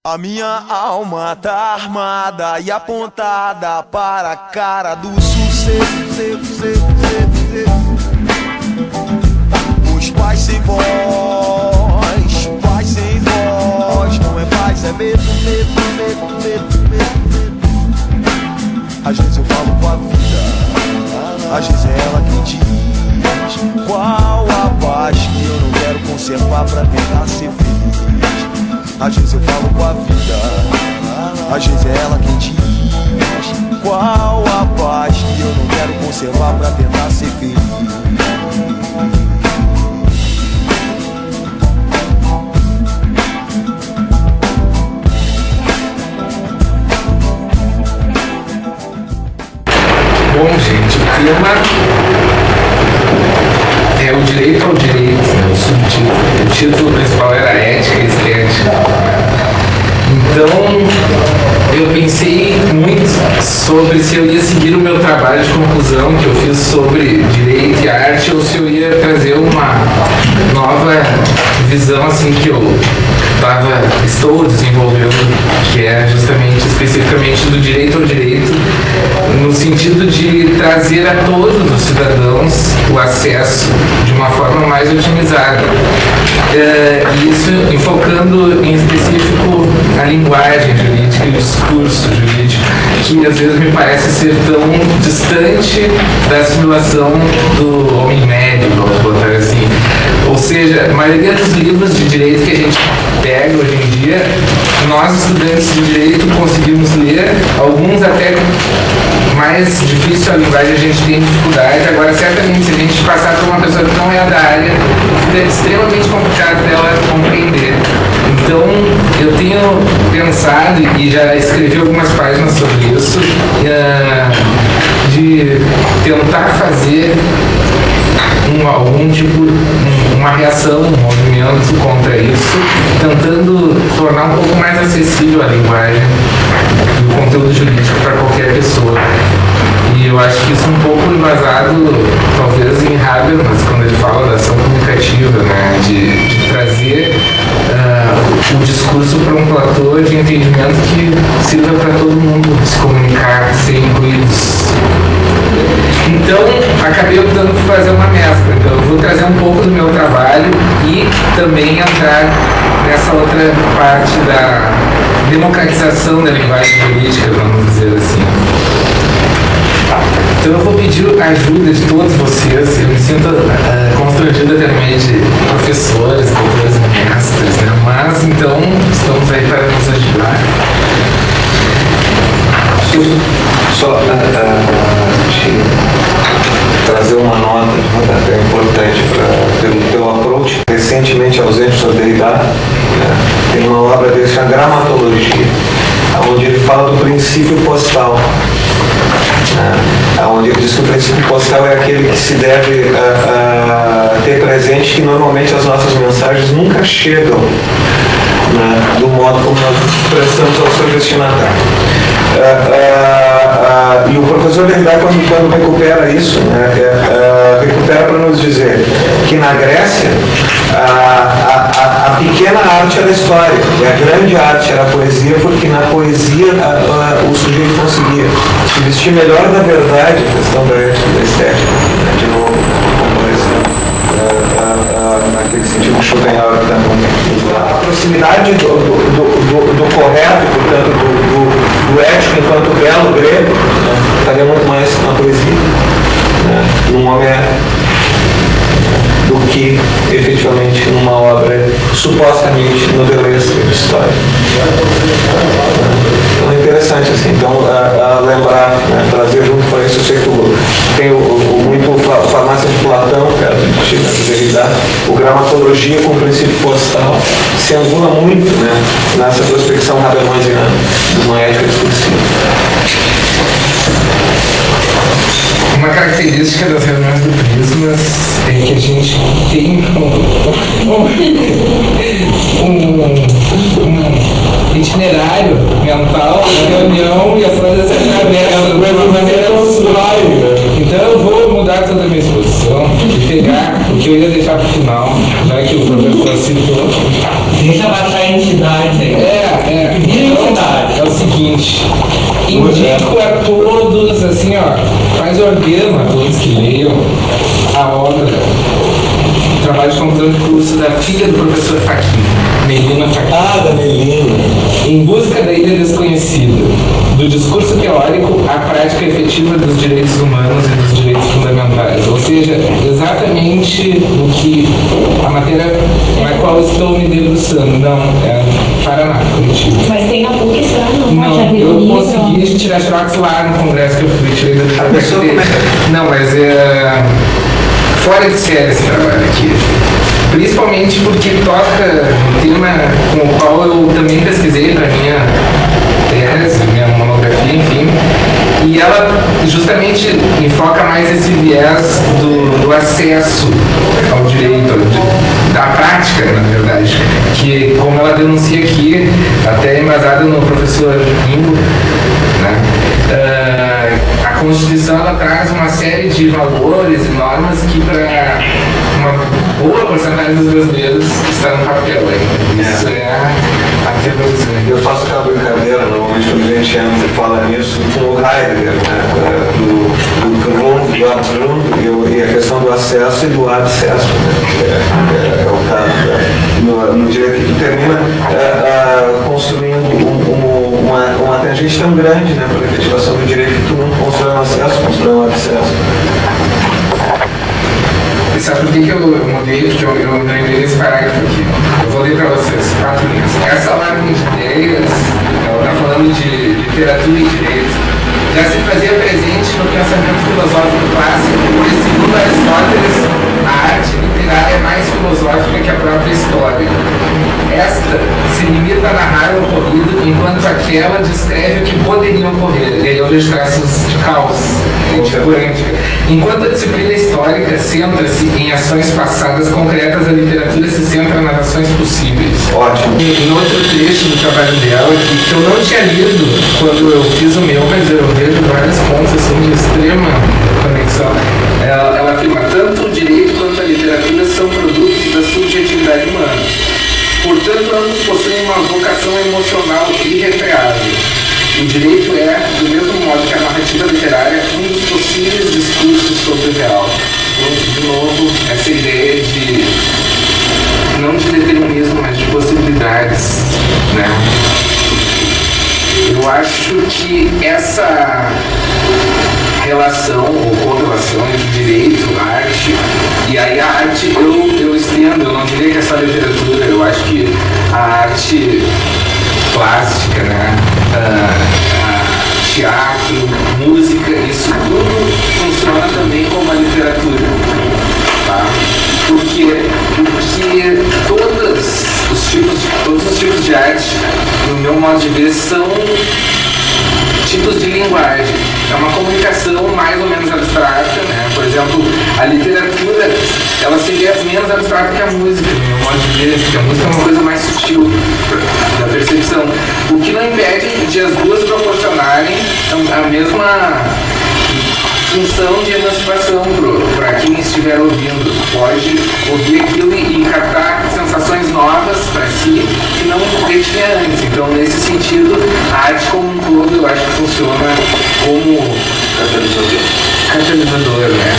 A minha alma tá armada e apontada para a cara do sucesso. Os pais sem voz, paz sem voz. Não é paz, é medo. Às vezes eu falo com a vida, às vezes é ela quem diz qual a paz que eu não quero conservar pra tentar ser feliz. Às vezes eu falo com a vida, às vezes é ela quem diz qual a paz que eu não quero conservar pra tentar ser feliz. Bom, gente, o tema é o direito ao direito, né? O subtítulo. O título principal era ética e estética. Então, eu pensei muito sobre se eu ia seguir o meu trabalho de conclusão que eu fiz sobre direito e arte ou se eu ia trazer uma nova visão assim que eu estou desenvolvendo, que é justamente, especificamente do direito ao direito, no sentido de trazer a todos os cidadãos o acesso de uma forma mais otimizada. Isso enfocando em específico a linguagem jurídica e o discurso jurídico, que às vezes me parece ser tão distante da simulação do homem médio, vamos botar assim. Ou seja, a maioria dos livros de direito que a gente pega hoje em dia, nós estudantes de direito conseguimos ler, alguns até mais difícil a linguagem a gente tem dificuldade. Agora, certamente, se a gente passar por uma pessoa que não é da área, é extremamente complicado dela compreender. Então, eu tenho pensado e já escrevi algumas páginas sobre isso, de tentar fazer uma reação, um movimento contra isso, tentando tornar um pouco mais acessível a linguagem do conteúdo jurídico para qualquer pessoa. E eu acho que isso é um pouco embasado, talvez, em Habermas, quando ele fala da ação comunicativa, né, de trazer o discurso para um platô de entendimento que sirva para todo mundo se comunicar sem ruídos. Então, acabei optando por fazer uma mescla. Então, eu vou trazer um pouco do meu trabalho e também entrar nessa outra parte da democratização da linguagem jurídica, vamos dizer assim. Então, eu vou pedir a ajuda de todos vocês. Eu me sinto constrangido até no meio de professores, doutores e mestres, né? Mas, então, estamos aí para nos ajudar. Só trazer uma nota até importante pelo teu approach, recentemente ausente sobre Derrida, né? Tem uma obra dele chamada Gramatologia, onde ele fala do princípio postal, né? Onde ele diz que o princípio postal é aquele que se deve ter presente que normalmente as nossas mensagens nunca chegam, né, do modo como nós prestamos ao seu destinatário. E o professor Derrida, quando recupera isso, né, recupera para nos dizer que na Grécia a pequena arte era a história e a grande arte era a poesia, porque na poesia o sujeito conseguia se vestir melhor da verdade, a questão da estética, né, de novo, como naquele sentido que Schopenhauer também. A proximidade do correto, portanto, do ético enquanto belo grego, né, estaria muito mais na poesia, né, num homem do que efetivamente numa obra supostamente novelesca de história. Então é interessante assim, então lembrar, né, trazer junto com isso. Eu sei que tem muito farmácia de Platão, cara, de Derrida, o Gramatologia com o princípio postal se angula muito, né, nessa prospecção habermasiana de uma ética discursiva. Uma característica das reuniões do Prismas é que a gente tem um itinerário mental da reunião e as coisas se atravessam de maneira live. Então eu vou mudar toda a minha exposição e pegar o que eu ia deixar para o final, já que o professor citou. Deixa baixar a entidade aí. seguinte: indico a todos, assim, ó, mas ordeno a todos que leiam a obra, o trabalho de conclusão de curso da filha do professor Fachin, Melina Fachin. Ah, da Melina. Em busca da ilha desconhecida, do discurso teórico à prática efetiva dos direitos humanos e dos direitos fundamentais. Ou seja, exatamente o que a matéria na qual estou me debruçando. Não, é Paraná, Curitiba. Mas tem na PUC, será? Não, eu consegui tirar xerox lá no congresso que eu fui, tirei da biblioteca. Não, mas é fora de série esse trabalho aqui. Principalmente porque toca um tema com o qual eu também pesquisei para minha tese, minha monografia, enfim. E ela justamente enfoca mais esse viés do acesso ao direito, da prática, na verdade. Que, como ela denuncia aqui, até embasada no professor Ingo, né? A Constituição ela traz uma série de valores e normas que para uma boa porcentagem dos brasileiros está no papel ainda. Isso é a revolução. Eu faço aquela brincadeira, normalmente quando a gente fala nisso, com o Heidegger, né? do Grund, do Abgrund, e a questão do acesso e do abscesso, né? É o caso, no direito que termina construindo uma tangente tão grande, né, para a efetivação do direito, que tu não constrói um acesso, constrói um abscesso. E sabe por que eu mudei? Porque eu lembrei desse parágrafo aqui. Eu vou ler para vocês, 4 linhas. Essa ordem de ideias, ela está falando de literatura e direito, já se fazia presente no pensamento filosófico clássico, pois, segundo Aristóteles, a arte literária é mais filosófica que a própria história. Esta se limita a narrar o ocorrido, enquanto aquela descreve o que poderia ocorrer. E aí eu vejo traços de caos, de quântica. Enquanto a disciplina histórica centra-se em ações passadas concretas, a literatura se centra nas ações possíveis. Ótimo. Em outro trecho do trabalho dela, que eu não tinha lido quando eu fiz o meu, mas eu vejo vários pontos assim, de extrema conexão. Ela afirma: tanto o direito quanto a literatura são produtos da subjetividade humana. Portanto, ambos possuem uma vocação emocional irrefreável. O direito é, do mesmo modo que a narrativa literária, um dos possíveis discursos sobre o real. Então, de novo, essa ideia de, não de determinismo, mas de possibilidades, né? Eu acho que essa relação ou correlação entre direito, arte, e aí a arte eu estendo, eu não diria que é só literatura, eu acho que a arte plástica, né, teatro, música, isso tudo funciona também como a literatura, tá? Porque todos os tipos de arte, no meu modo de ver, são tipos de linguagem. É uma comunicação mais ou menos abstrata, né? Por exemplo, a literatura, ela seria menos abstrata que a música, no meu modo de ver, porque a música é uma coisa mais sutil da percepção. O que não impede de as duas proporcionarem a mesma função de emancipação para quem estiver ouvindo. Pode ouvir aquilo e captar sensações novas para si que não tinha antes. Então, nesse sentido, a arte como um todo, eu acho que funciona como catalisador, né?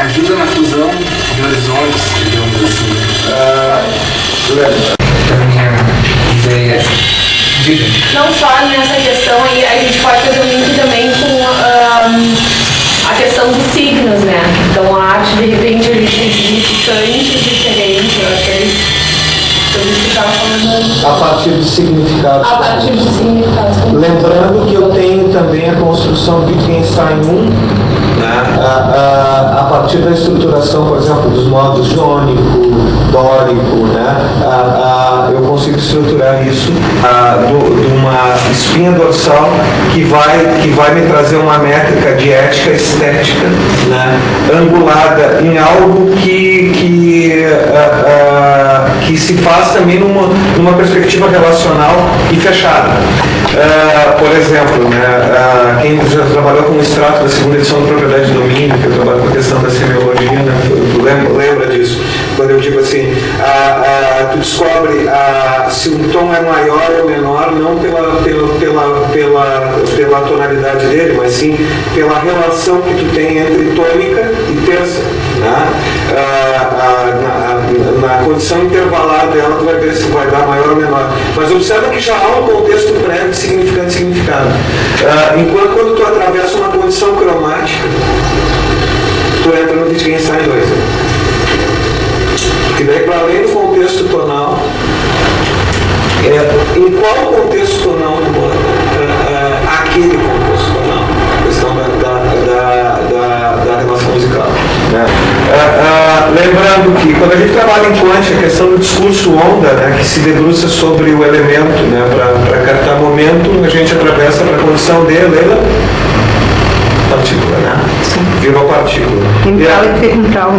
Ajuda na fusão de horizontes, digamos assim. A minha ideia. Diga. Não só nessa questão aí, a gente pode fazer um link também com a questão dos signos, né? Então a arte, de repente, a gente tem significantes diferentes, eu acho que é isso que a gente estava falando. A partir de significados. A partir de significados. Lembrando que eu tenho também a construção de Wittgenstein 1, né? A partir da estruturação, por exemplo, dos modos jônico, dórico, né? Eu consigo estruturar isso de uma espinha dorsal que vai me trazer uma métrica de ética estética, né? Angulada em algo que se faz também numa perspectiva relacional e fechada. Por exemplo, né, quem já trabalhou com o extrato da segunda edição do Propriedade de Domínio, que eu trabalho com a questão da semiologia, né, lembra disso. Quando eu digo assim, tu descobre se o tom é maior ou menor, não pela tonalidade dele, mas sim pela relação que tu tem entre tônica e terça, né? Na condição intervalar dela, tu vai ver se vai dar maior ou menor. Mas observa que já há um contexto prévio, significante e significado. Enquanto quando tu atravessa uma condição cromática, tu entra no Wittgenstein 2. Porque daí, para além do contexto tonal, em qual contexto tonal tu bota? Aquele contexto tonal. A questão da relação musical. Né? Lembrando que quando a gente trabalha em Kant, a questão do discurso onda, né, que se debruça sobre o elemento, né, para captar momento, a gente atravessa para a condição de partícula, né? Virou partícula. Intral e intral,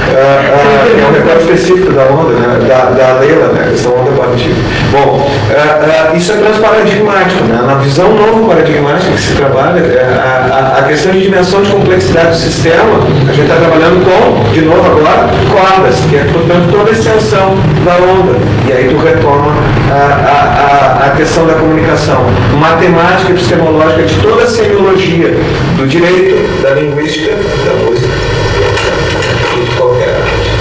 é um recorde específico da onda, né? da Leila, né? Essa onda partícula. Bom, isso é transparadigmático, né? Na visão novo paradigmática que se trabalha, a questão de dimensão de complexidade do sistema, a gente está trabalhando com, de novo agora, cordas, que é, portanto, toda a extensão da onda. E aí tu retoma a questão da comunicação matemática e epistemológica de toda a semiologia do direito, da linguística, da música e de qualquer arte.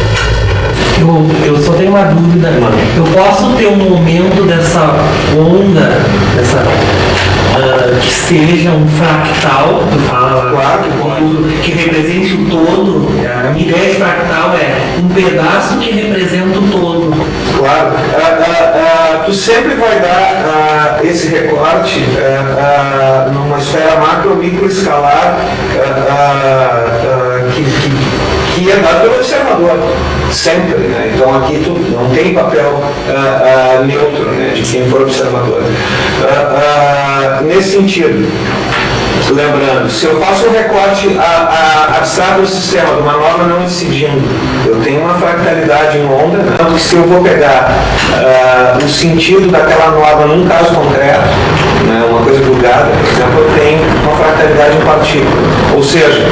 Eu só tenho uma dúvida, mano. Eu posso ter um momento dessa onda, que seja um fractal, tu fala, Claro que pode. que represente o todo. A minha ideia de fractal é um pedaço que representa o todo. Claro. Tu sempre vai dar esse recorte numa esfera macro, micro, escalar, que é dado pelo observador, sempre, né? Então aqui tu não tem papel neutro, né, de quem for observador. Nesse sentido, lembrando, se eu faço um recorte abstrato do sistema, de uma nova não incidindo, eu tenho uma fractalidade em onda, né? Tanto que se eu vou pegar o sentido daquela nova num caso concreto, né, uma coisa bugada, por exemplo, eu tenho uma fractalidade em partícula. Ou seja,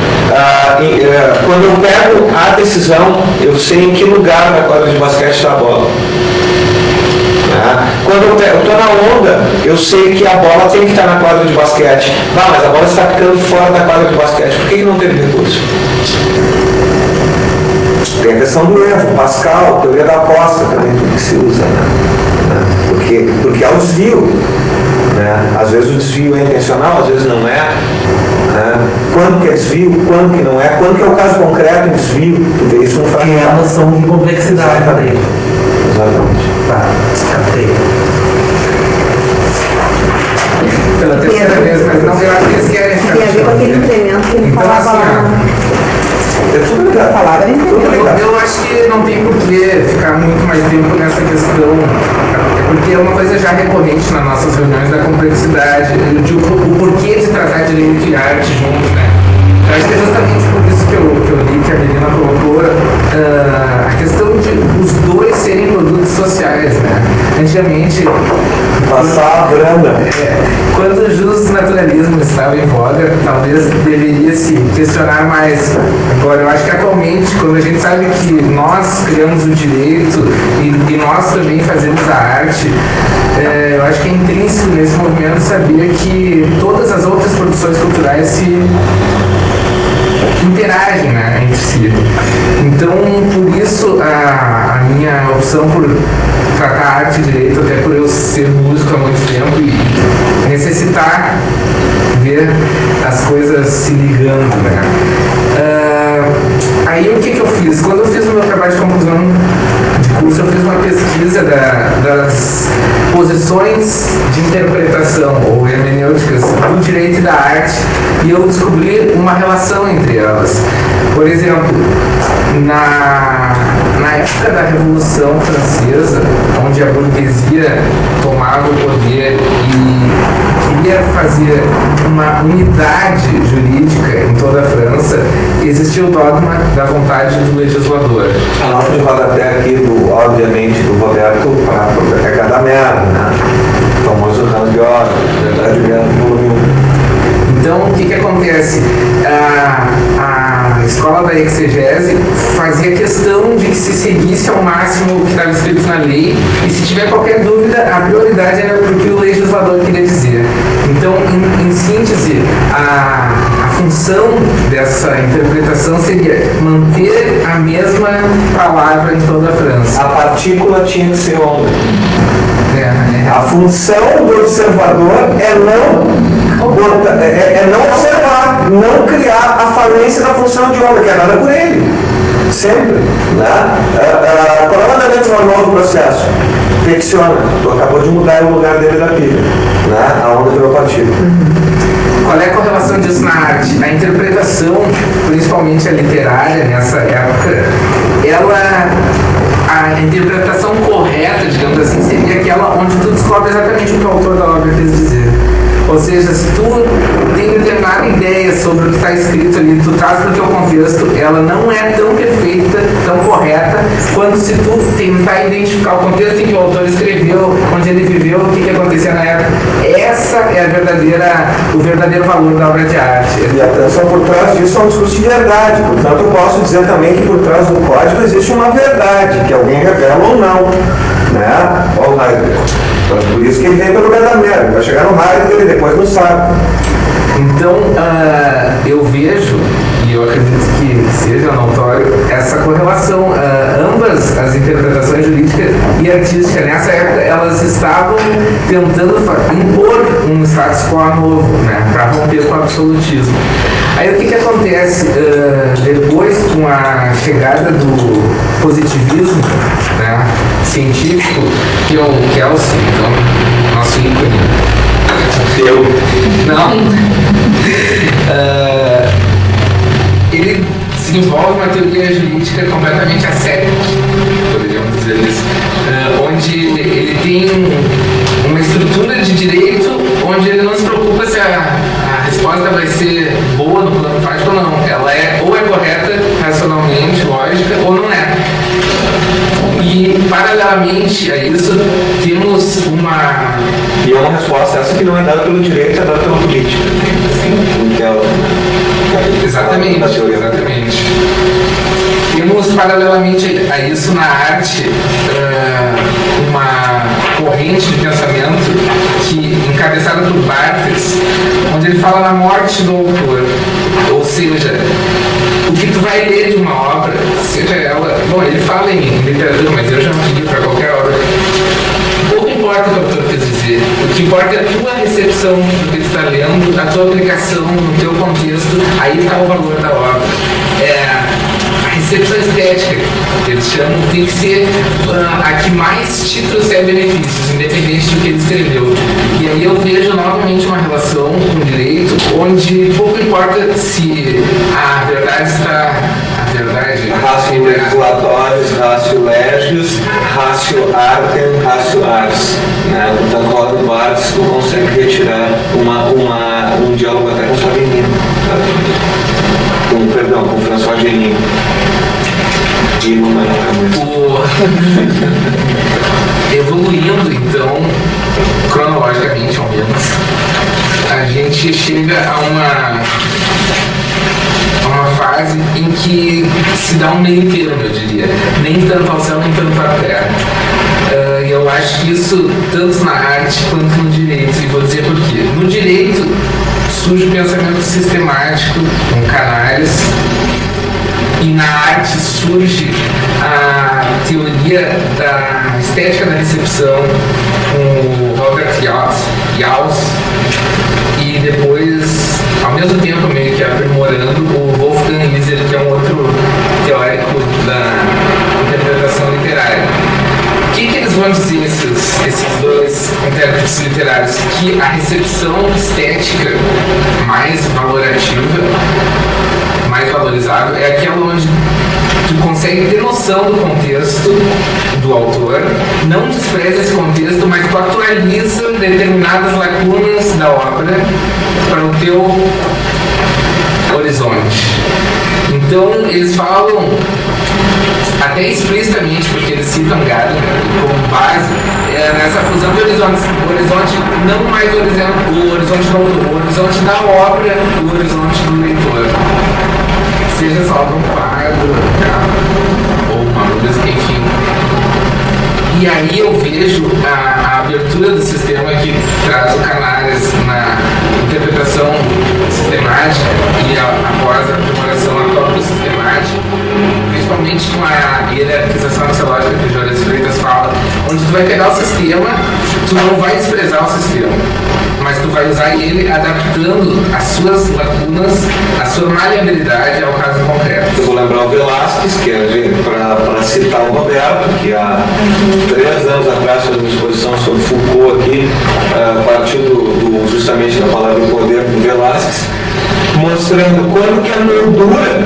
quando eu pego a decisão, eu sei em que lugar da quadra de basquete está a bola. Quando eu estou na onda, eu sei que a bola tem que estar na quadra de basquete. Mas a bola está ficando fora da quadra de basquete. Por que não teve recurso? Tem a questão do erro, Pascal, teoria da aposta também, tudo que se usa. Porque há o desvio. Né? Às vezes o desvio é intencional, às vezes não é. Né? Quando que é desvio, quando que não é, quando que é o caso concreto em desvio, tu vê isso no Que fragmento. é a noção de complexidade também. Exatamente. Tá, captei. Pela terceira vez, mas não eu acho que eles querem ficar. Tem a ver com aquele incremento que ele Então, falava assim, lá. É tudo ligado. Falava era incremento. Eu acho que não tem por que ficar muito mais tempo nessa questão, porque é uma coisa já recorrente nas nossas reuniões da complexidade, eu digo o porquê de tratar direito e arte juntos, né? Eu acho que é justamente por isso que eu li que a Melina colocou a questão de os dois serem produtos sociais, né? Antigamente, Passar a grana. quando o justnaturalismo estava em voga, talvez deveria se questionar mais. Agora, eu acho que atualmente, quando a gente sabe que nós criamos o direito e nós também fazemos a arte, eu acho que é intrínseco nesse movimento saber que todas as outras produções culturais se interagem, né, entre si. Então, por isso, a minha opção por tratar a arte e direito, até por eu ser músico há muito tempo e necessitar ver as coisas se ligando, né. Aí o que eu fiz? Quando eu fiz o meu trabalho de conclusão de curso, eu fiz uma pesquisa das posições de interpretação ou hermenêuticas do direito e da arte, e eu descobri uma relação entre elas. Por exemplo, na época da Revolução Francesa, onde a burguesia tomava o poder e queria fazer uma unidade jurídica em toda a França, existia o dogma da vontade do legislador. A nota de rodapé aqui, obviamente, do Roberto para pegar da merda, né? O famoso Hans Georg, verdade mesmo, volume 1. Então, o que acontece? A escola da exegese fazia questão de que se seguisse ao máximo o que estava escrito na lei E se tiver qualquer dúvida, a prioridade era o que o legislador queria dizer. Então, em síntese, a função dessa interpretação seria manter a mesma palavra em toda a França. A partícula tinha que ser onda. A É. função do observador é não observar, não criar a falência da função de onda, que é nada por ele. Sempre. Né? Qual é o andamento normal do processo? Flexiona. Tu acabou de mudar o lugar dele da pilha. Né? A onda virou partícula. Qual é a correlação disso na arte? A interpretação, principalmente a literária, nessa época, a interpretação correta, digamos assim, seria aquela onde tu descobre exatamente o que o autor da obra quis dizer. Ou seja, se tu tem determinada ideia sobre o que está escrito ali, tu traz para o teu contexto, ela não é tão perfeita, tão correta, quanto se tu tentar identificar o contexto em que o autor escreveu, onde ele viveu, o que acontecia na época. Essa é o verdadeiro valor da obra de arte. E atenção, por trás disso é um discurso de verdade. Portanto, eu posso dizer também que por trás do código existe uma verdade, que alguém revela ou não. Né? Olha o Heidegger. Por isso que ele vem pelo lugar da merda. Vai chegar no Heidegger e depois não sabe. Então, eu vejo, e eu acredito que seja notório, essa correlação. Ambas as interpretações jurídica e artística, nessa época, elas estavam tentando impor um status quo novo, né, para romper com o absolutismo. Aí o que acontece? Depois, com a chegada do positivismo, né, científico, que é o Kelsen, então, nosso ícone. Não. Ele desenvolve uma teoria jurídica completamente ascética, poderíamos dizer isso, onde ele tem uma estrutura de direito onde ele não se preocupa se a resposta vai ser boa no plano fático ou não. Ela ou é correta racionalmente, lógica, ou não é. E, paralelamente a isso, temos uma... E é uma resposta essa que não é dada pelo direito, é dada pela política. Exatamente. Temos, paralelamente a isso, na arte, uma corrente de pensamento encabeçada por Barthes, onde ele fala na morte do autor. Ou seja, o que tu vai ler de uma obra, seja ela... Bom, ele fala em literatura, mas eu já não digo para qualquer obra. Pouco importa o que o autor quer dizer. O que importa é a tua recepção do que tu está lendo, a tua aplicação no teu contexto. Aí está o valor da obra. A recepção estética, que eles chamam, tem que ser a que mais te trouxer benefícios, independente do que ele escreveu. E aí eu vejo novamente uma relação com o direito, onde pouco importa se a verdade está... Ratio regulatórios, ratio legis, ratio artem, ratio ars. Né? Portanto, lá do Barthes tu consegue retirar um diálogo até com Savigny. Com François Genin. Evoluindo, então, cronologicamente ao menos, a gente chega a uma fase em que se dá um meio termo, eu diria. Nem tanto ao céu, nem tanto à terra. E eu acho que isso, tanto na arte quanto no direito, e vou dizer por quê. No direito, surge o pensamento sistemático, com Canaris, e na arte surge a teoria da estética da recepção, com o Robert Jauss, e depois, ao mesmo tempo, meio que aprimorando, o Wolfgang Iser, que é um outro teórico da interpretação literária. O que eles vão dizer, esses dois intérpretes literários? Que a recepção estética mais valorativa, mais valorizada, é aquela onde tu consegue ter noção do contexto do autor, não despreza esse contexto, mas tu atualiza determinadas lacunas da obra para o teu horizonte. Então, eles falam até explicitamente, porque eles citam Gadamer como base, nessa fusão de horizontes. O horizonte não mais o horizonte do autor, o horizonte da obra, o horizonte do leitor. Seja só um quadro, ou uma música, enfim. E aí eu vejo a abertura do sistema que traz o Canares na interpretação sistemática e após a aprimoração a própria sistemática, principalmente com a hierarquização axiológica que o Juarez Freitas fala, onde tu vai pegar o sistema, tu não vai desprezar o sistema, mas tu vai usar ele adaptando as suas lacunas, a sua maleabilidade ao caso concreto. Eu vou lembrar o Velázquez, que para citar o Roberto, que há 3 anos atrás fez uma exposição sobre Foucault aqui, partindo justamente da palavra do poder do Velázquez, mostrando quando que a moldura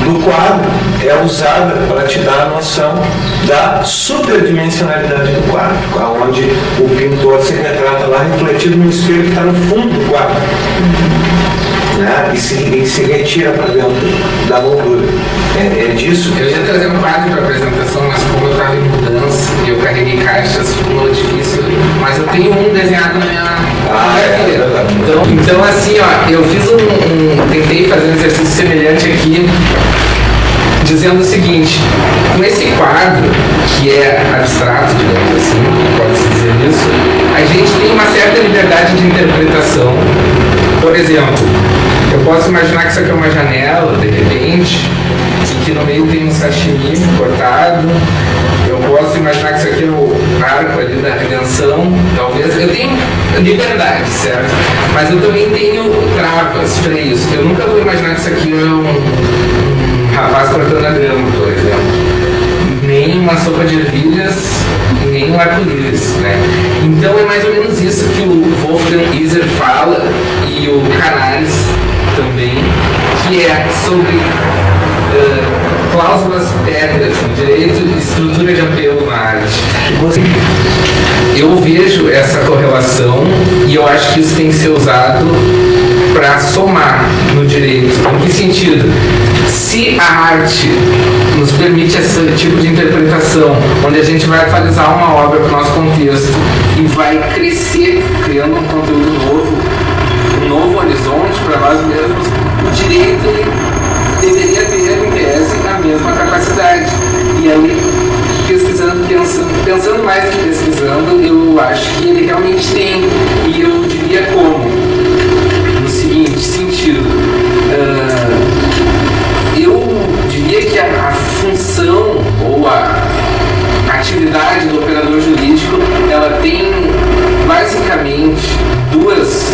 do quadro é usada para te dar a noção da superdimensionalidade do quadro, onde o pintor se retrata lá refletido no espelho que está no fundo do quadro, né? E se retira para dentro da moldura. É disso. Eu ia trazer um quadro para apresentação, mas como eu estava em mudança e eu carreguei caixas, ficou difícil. Mas eu tenho um desenhado na minha carteira. Então assim, ó, eu fiz tentei fazer um exercício semelhante aqui, dizendo o seguinte: com esse quadro, que é abstrato, digamos assim, pode-se dizer isso, a gente tem uma certa liberdade de interpretação. Por exemplo, eu posso imaginar que isso aqui é uma janela, de repente, e que no meio tem um sashimi cortado. Eu posso imaginar que isso aqui é o arco ali da redenção, talvez. Eu tenho liberdade, certo? Mas eu também tenho travas, freios. Eu nunca vou imaginar que isso aqui é um rapaz cortando a grama, por exemplo. Nem uma sopa de ervilhas, nem um arco-íris, né? Então é mais ou menos isso que o Wolfgang Iser fala, e o Canares também, que é sobre cláusulas pétreas no direito e estrutura de apelo na arte. Eu vejo essa correlação e eu acho que isso tem que ser usado para somar no direito. Em que sentido? Se a arte nos permite esse tipo de interpretação, onde a gente vai atualizar uma obra para o nosso contexto e vai crescer, criando um conteúdo novo, um novo horizonte para nós mesmos, o direito deveria ter, em tese, a mesma capacidade. E aí, pesquisando, pensando mais do que pesquisando, eu acho que ele realmente tem, e eu diria como, no seguinte sentido, eu diria que a função ou a atividade do operador jurídico, ela tem basicamente 2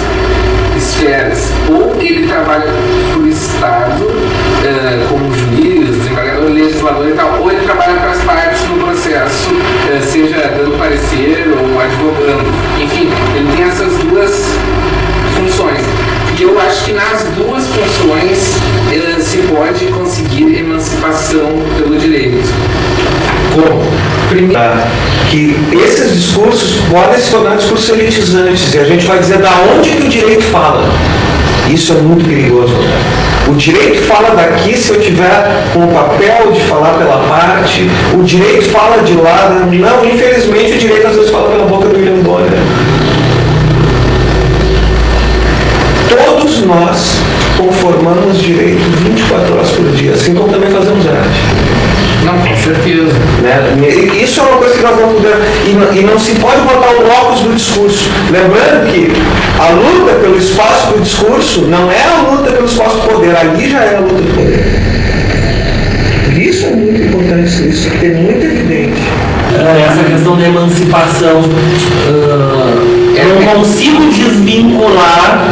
esferas. Ou ele trabalha para o Estado, como juiz, desembargador, legislador e tal, ou ele trabalha para as partes no processo, seja dando parecer ou advogando. Enfim, ele tem essas 2 funções. E eu acho que nas 2 funções se pode conseguir emancipação pelo direito. Como? Primeiro, que esses discursos podem se tornar discursos elitizantes, e a gente vai dizer da onde que o direito fala. Isso é muito perigoso. O direito fala daqui se eu tiver com o papel de falar pela parte, o direito fala de lá. Não, infelizmente o direito às vezes fala pela boca do William Bonner. Todos nós conformamos direito 24 horas por dia, assim como também fazemos arte. Não, com certeza. Né? Isso é uma coisa que nós não podemos. E não se pode botar o óculos do discurso. Lembrando que a luta pelo espaço do discurso não é a luta pelo espaço do poder, ali já é a luta do poder. Isso é muito importante, isso tem muito evidente. Essa questão da emancipação, eu não consigo desvincular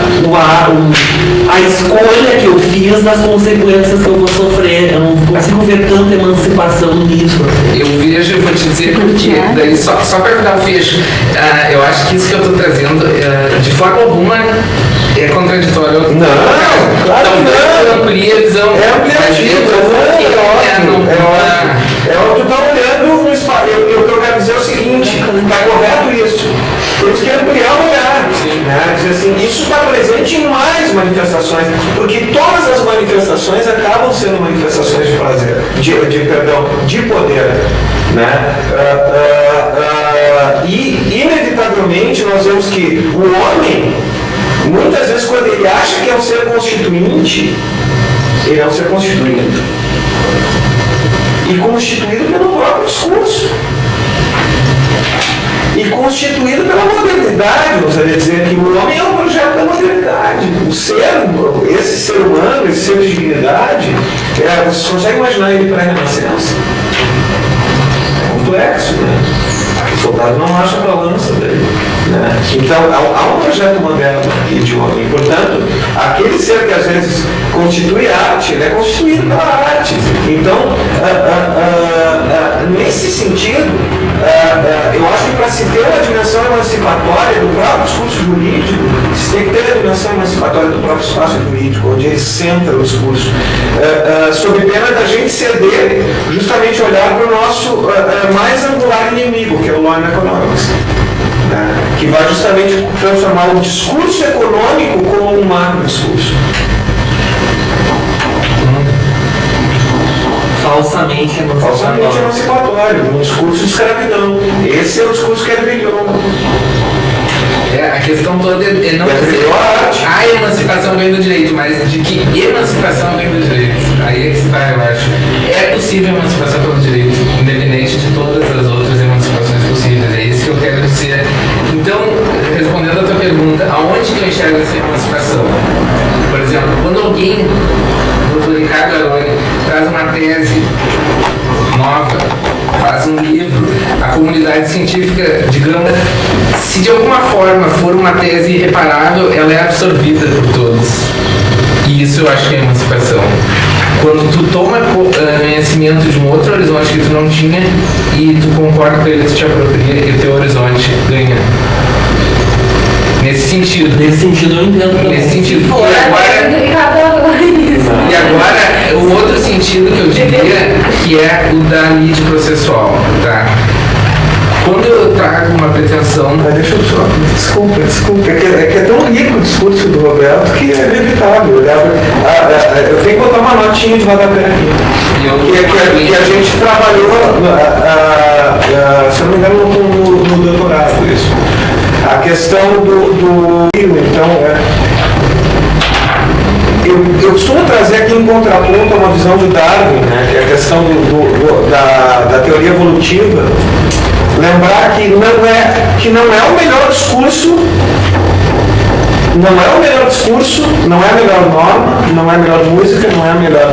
a escolha que eu fiz das consequências que eu vou sofrer. Eu não consigo ver tanta emancipação nisso. Eu vejo, vou te dizer porque, daí só para dar um fecho, eu acho que isso que eu estou trazendo, de forma alguma, é contraditório. Não, claro que não. Amplia a visão. É ampliativo, é o que tu está olhando no espaço. Eu quero dizer o seguinte, está correto isso. Temos que ampliar o olhar. Né? Dizer assim, isso está presente em mais manifestações, porque todas as manifestações acabam sendo manifestações de prazer, de poder. Né? E inevitavelmente nós vemos que o homem, muitas vezes quando ele acha que é um ser constituinte, ele é um ser constituído. e constituído pelo próprio discurso. E constituído pela modernidade, ousaria dizer que o homem é um projeto da modernidade. Esse ser humano, esse ser de dignidade, você consegue imaginar ele pré-renascença? É complexo, né? O soldado não acha para a lança dele. Né? Então, há um projeto moderno aqui de homem. Portanto, aquele ser que às vezes constitui arte, ele é constituído pela arte. Então, nesse sentido, eu acho que para se ter uma dimensão emancipatória do próprio discurso jurídico, se tem que ter a dimensão emancipatória do próprio espaço jurídico, onde ele centra o discurso, sob pena da gente ceder, justamente olhar para o nosso mais angular inimigo, que é o law and economics. Que vai justamente transformar o discurso econômico como um macro discurso. Falsamente emancipatório, um discurso de escravidão. Esse é o discurso que é brilhou. A questão toda é não dizer a emancipação vem do direito, mas de que emancipação vem do direito. Aí é que está, eu acho. É possível a emancipação pelo direito, independente de todas as outras emancipações possíveis. É isso que eu quero dizer. Então, respondendo a tua pergunta, aonde que eu enxergo essa emancipação? Por exemplo, quando alguém, o Dr. Ricardo Aroni, traz uma tese nova, faz um livro, a comunidade científica, digamos, se de alguma forma for uma tese irreparável, ela é absorvida por todos. E isso eu acho que é emancipação. Quando tu toma conhecimento de um outro horizonte que tu não tinha e tu concorda com ele, tu te apropria e o teu horizonte ganha. Nesse sentido eu entendo. Nesse sentido. E agora, o outro sentido que eu diria, que é o da lide processual, tá? Quando eu trago uma pretensão... Mas deixa eu só... Desculpa. É que é tão rico o discurso do Roberto que é inevitável. Eu tenho que botar uma notinha de rodapé aqui. Que a gente trabalhou, se eu não me engano, no doutorado, isso. A questão do então, eu costumo trazer aqui em contraponto a uma visão de Darwin, né, que é a questão da teoria evolutiva, lembrar que não é o melhor discurso, não é a melhor norma, não é a melhor música, não é a melhor,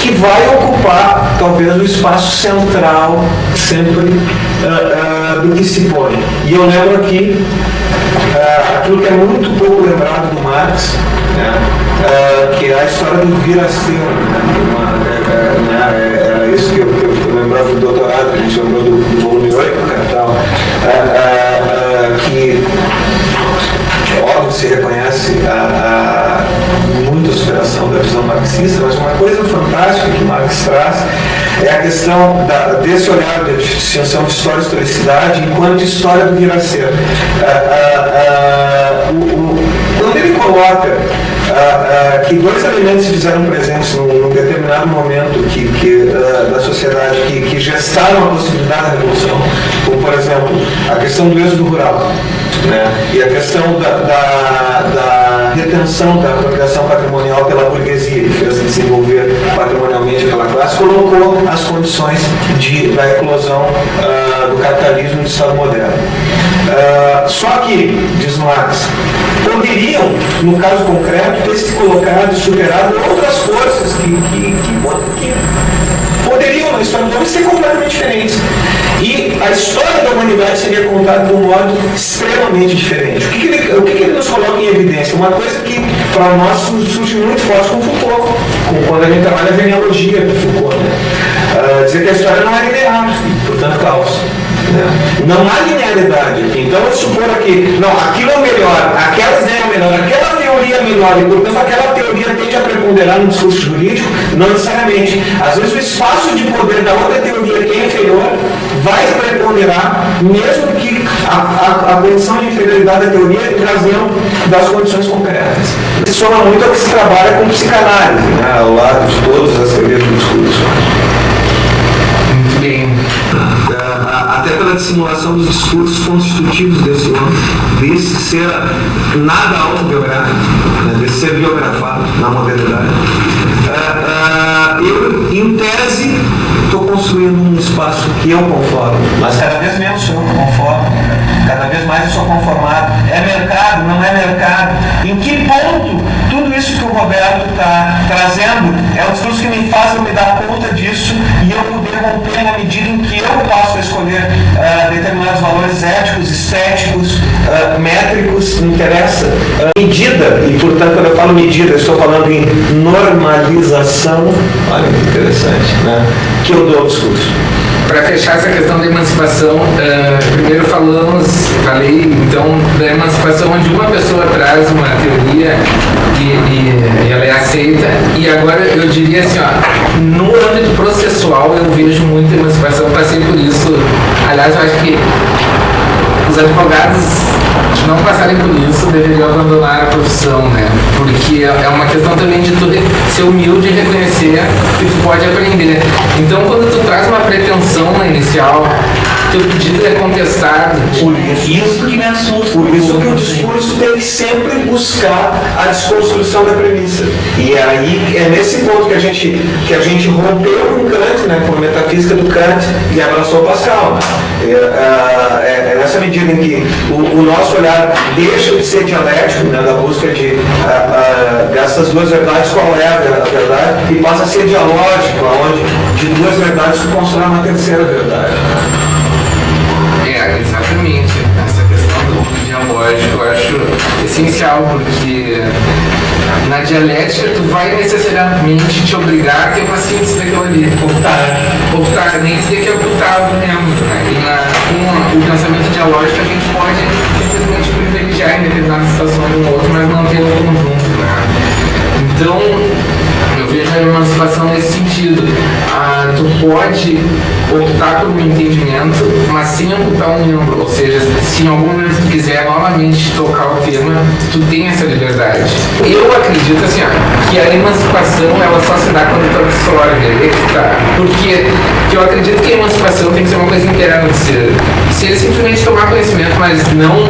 que vai ocupar talvez o espaço central sempre do que se põe. E eu lembro aqui aquilo que é muito pouco lembrado do Marx, né, que é a história do vir a ser. Era isso que eu lembrava do doutorado, que a gente lembrou do volume 8, Capital, que óbvio se reconhece muita superação da visão marxista, mas uma coisa fantástica que Marx traz é a questão desse olhar da distinção de história e historicidade enquanto história do vir a ser. Quando ele coloca que dois elementos se fizeram presentes num determinado momento da sociedade que gestaram a possibilidade da revolução, como por exemplo a questão do êxodo rural, né, e a questão da retenção da apropriação patrimonial pela burguesia, que fez desenvolver patrimonialmente aquela classe, colocou as condições da eclosão do capitalismo do Estado moderno. Só que, diz Marx, poderiam, no caso concreto, ter se colocado e superado outras forças que poderiam na história do homem ser completamente diferentes. E a história da humanidade seria contada de um modo extremamente diferente. O que ele nos coloca em evidência? Uma coisa que para nós surge muito forte com Foucault, quando a gente trabalha a genealogia do Foucault, né? Dizer que a história não é linear, portanto caos. Não há linearidade aqui. Então eu suponho que aquilo é o melhor, aquela ideia é o melhor, aquela teoria é melhor, e portanto aquela teoria tende a preponderar no discurso jurídico, não necessariamente. Às vezes o espaço de poder da outra teoria que é inferior vai preponderar, mesmo que a condição de inferioridade da teoria em razão das condições concretas. Isso soma muito ao que se trabalha com psicanálise, né, ao lado de todas as teorias do discurso. Muito bem. Até pela dissimulação dos discursos constitutivos desse homem, desse ser nada autobiográfico, né, desse ser biografado na modernidade. Eu, em tese, estou construindo um espaço que eu conformo. Mas cada vez menos sou eu que conformo. Cada vez mais eu sou conformado. É mercado, não é mercado. Em que ponto tudo isso que o Roberto está trazendo é um discurso que me faz eu me dar conta disso e eu poder romper na medida em que eu posso escolher determinados valores éticos, estéticos, métricos, não interessa. Medida, e portanto quando eu falo medida, eu estou falando em normalização, olha que interessante, né? Que eu dou ao discurso. Para fechar essa questão da emancipação, primeiro falei então da emancipação onde uma pessoa traz uma teoria e ela é aceita, e agora eu diria assim, ó, no âmbito processual eu vejo muita emancipação, passei por isso, aliás eu acho que os advogados não passarem por isso deveriam abandonar a profissão, né? Porque é uma questão também de tu ser humilde e reconhecer que tu pode aprender. Então, quando tu traz uma pretensão na inicial, teu pedido é contestado. Por isso que me assusta. Por isso que o discurso tem que sempre buscar a desconstrução da premissa. E aí é nesse ponto que a gente rompeu com Kant, né, com a metafísica do Kant, e abraçou Pascal. É nessa medida em que o nosso olhar deixa de ser dialético, né, da busca dessas duas verdades, qual é a verdade, e passa a ser dialógico, onde de duas verdades tu constrói uma terceira verdade. Exatamente. Essa questão do dialógico eu acho essencial, porque na dialética tu vai necessariamente te obrigar a ter uma síntese daquilo ali. Optar, nem dizer que é ocultar o mesmo. Né? E com o pensamento dialógico a gente pode simplesmente privilegiar em determinadas situações um outro, mas manter o conjunto. Né? Então, eu vejo a emancipação nesse sentido. Tu pode optar por um entendimento, mas sem amputar um membro. Ou seja, se em algum momento tu quiser novamente tocar o tema, tu tem essa liberdade. Eu acredito assim, que a emancipação ela só se dá quando tu absorve. Porque eu acredito que a emancipação tem que ser uma coisa interna do ser. Se ele simplesmente tomar conhecimento, mas não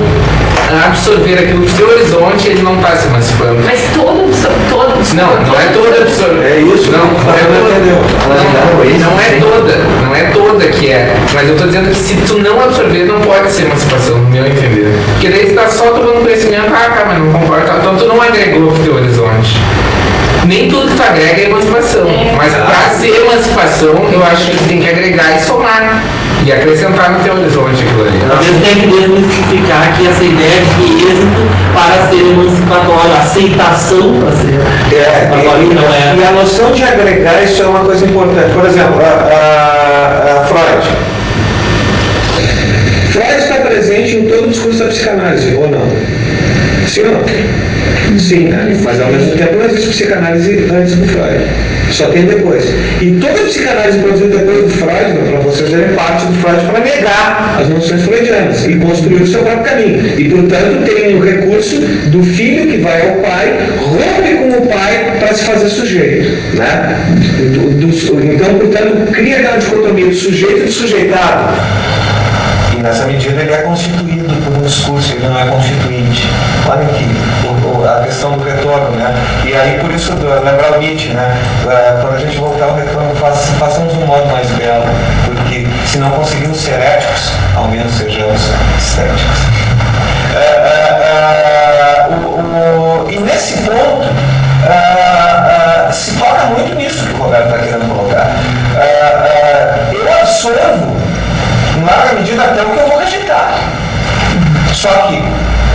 absorver aquilo do seu horizonte, ele não está se emancipando. Mas todo não é toda absorver. É isso, não é toda que é. Mas eu estou dizendo que se tu não absorver, não pode ser emancipação, no meu entender. Porque daí tu está só tomando conhecimento, mas não concordo, então tu não agregou pro teu horizonte. Nem tudo que tu agrega é emancipação. Mas para ser emancipação, eu acho que tu tem que agregar e somar. E acrescentar no teu horizonte aquilo ali. Talvez tenha que desmistificar que essa ideia de êxito para ser emancipatório, aceitação para ser emancipatório, não é. E a noção de agregar, isso é uma coisa importante. Por exemplo, a Freud. Freud está presente em todo o discurso da psicanálise, ou não? Sim ou não? Sim, né? Mas ao mesmo tempo não existe psicanálise antes do Freud. Só tem depois. E toda a psicanálise produzida depois do Freud, para vocês verem, parte do Freud para negar as noções freudianas e construir o seu próprio caminho. E, portanto, tem o recurso do filho que vai ao pai, rompe com o pai para se fazer sujeito. Né? Então, portanto, cria aquela dicotomia do sujeito e do sujeitado. E nessa medida ele é constituído por um discurso, ele não é constituinte. Olha aqui, a questão do retorno, né? E aí por isso lembrar o Nietzsche, né? Quando a gente voltar ao retorno, façamos um modo mais belo, porque se não conseguimos ser éticos, ao menos sejamos estéticos. E nesse ponto se toca muito nisso que o Roberto está querendo colocar. Eu absorvo em larga medida até o que eu vou rejeitar. Só que,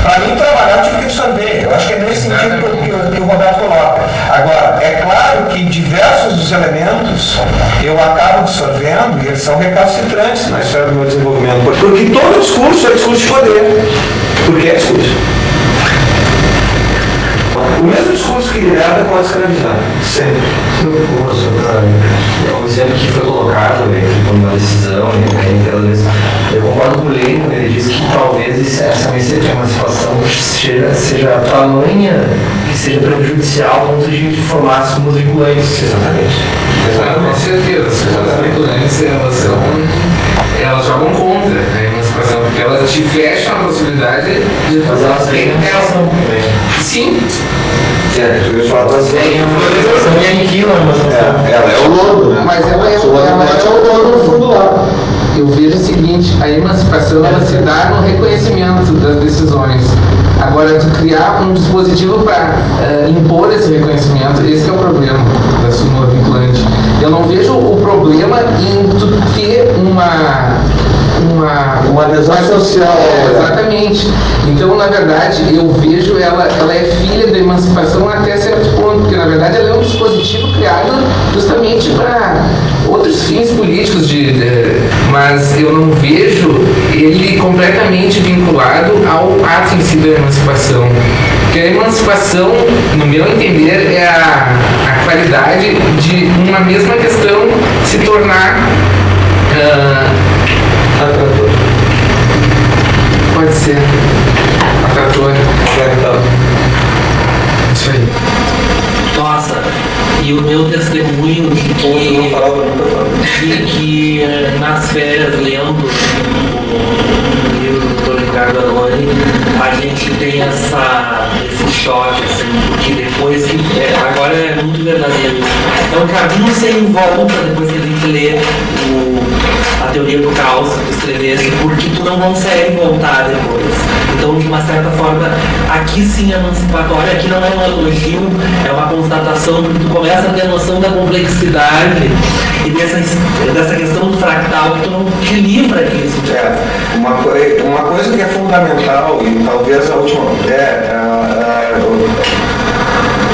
para mim trabalhar, eu tive que absorver. Eu acho que é nesse sentido que o Roberto coloca. Agora, é claro que diversos dos elementos eu acabo absorvendo e eles são recalcitrantes na história do meu desenvolvimento. Porque todo discurso é discurso de poder. Porque é discurso. O mesmo discurso que liberta pode escravizar. Sempre. O exemplo que foi colocado como uma decisão, eu concordo com o Lenin, ele diz que talvez essa necessidade de emancipação seja tamanha que seja prejudicial ao ponto de formar como vinculantes. Exatamente. Com certeza. As vinculantes elas jogam contra a emancipação. emancipação, porque elas te fecham a possibilidade de Mas elas têm relação também. Sim. Eu ia falar das Você me aniquila, mas ela é o lodo, né? Mas ela é o dono no fundo lá. Eu vejo o seguinte, a emancipação ela se dá no reconhecimento das decisões. Agora, tu criar um dispositivo para impor esse reconhecimento, esse é o problema da súmula vinculante. Eu não vejo o problema em tu ter uma adesão social. Exatamente. Então, na verdade, eu vejo ela é filha da emancipação até certo ponto, porque na verdade ela é um dispositivo criado justamente para outros fins políticos, mas eu não vejo ele completamente vinculado ao ato em si da emancipação. Porque a emancipação, no meu entender, é a qualidade de uma mesma questão se tornar pode ser atrator. Isso aí. Nossa, e o meu testemunho de que nas férias, lendo o livro do Dr. Ricardo Aroni, a gente tem esse choque, assim, porque depois que. Agora é muito verdadeiro isso. É um caminho sem volta depois que a gente lê a teoria do caos que tu escreveste, porque tu não consegue voltar depois. Então, de uma certa forma, aqui sim é emancipatório, aqui não é um elogio, é uma constatação, porque tu começa a ter noção da complexidade e dessa questão do fractal, que tu não te livra disso. Uma coisa que é fundamental, e talvez a última,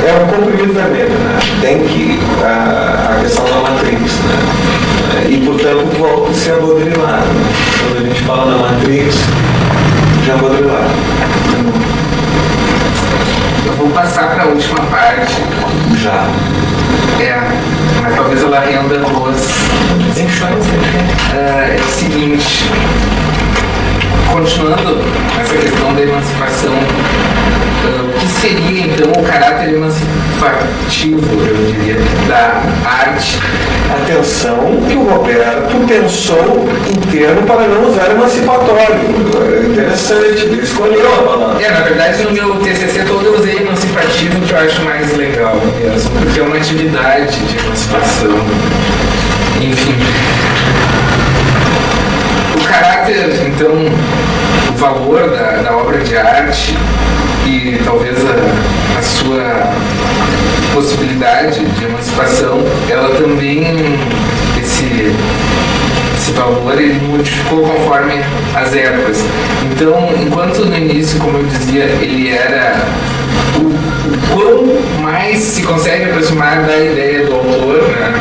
é o comprimido vermelho, né? Tem que a questão da Matrix, né? E portanto volta a ser a Baudrillard. Quando a gente fala da Matrix, já é Baudrillard. Eu vou passar para a última parte. Já. Mas talvez ela renda duas discussões. É o seguinte, continuando essa questão da emancipação, o que seria então o caráter emancipativo, eu diria, da arte? Atenção que o Roberto pensou em termo para não usar emancipatório. Interessante, ele escolheu a palavra. Na verdade, no meu TCC todo eu usei emancipativo, que eu acho mais legal mesmo, porque é uma atividade de emancipação. Enfim. O caráter, então, o valor da obra de arte e talvez a sua possibilidade de emancipação, ela também, esse valor, ele modificou conforme as épocas. Então, enquanto no início, como eu dizia, ele era o quão mais se consegue aproximar da ideia do autor, né?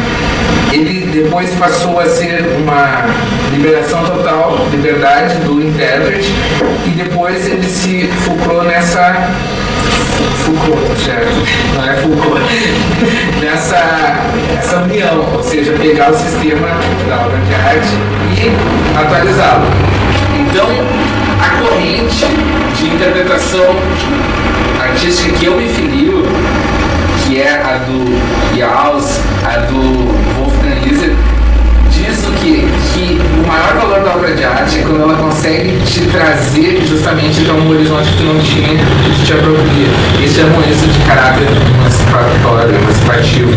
Ele depois passou a ser uma liberação total, liberdade do intérprete, e depois ele se focou nessa... Foucault, certo? Não é Foucault. Nessa união, ou seja, pegar o sistema da obra de arte e atualizá-lo. Então, a corrente de interpretação artística que eu me filio, que é a do Jauss, a do Wolfgang Iser, diz que o maior valor da obra de arte é quando ela consegue te trazer justamente para um horizonte que tu não tinha, que tu te apropria. Eles chamam isso de caráter emancipatório, emancipativo.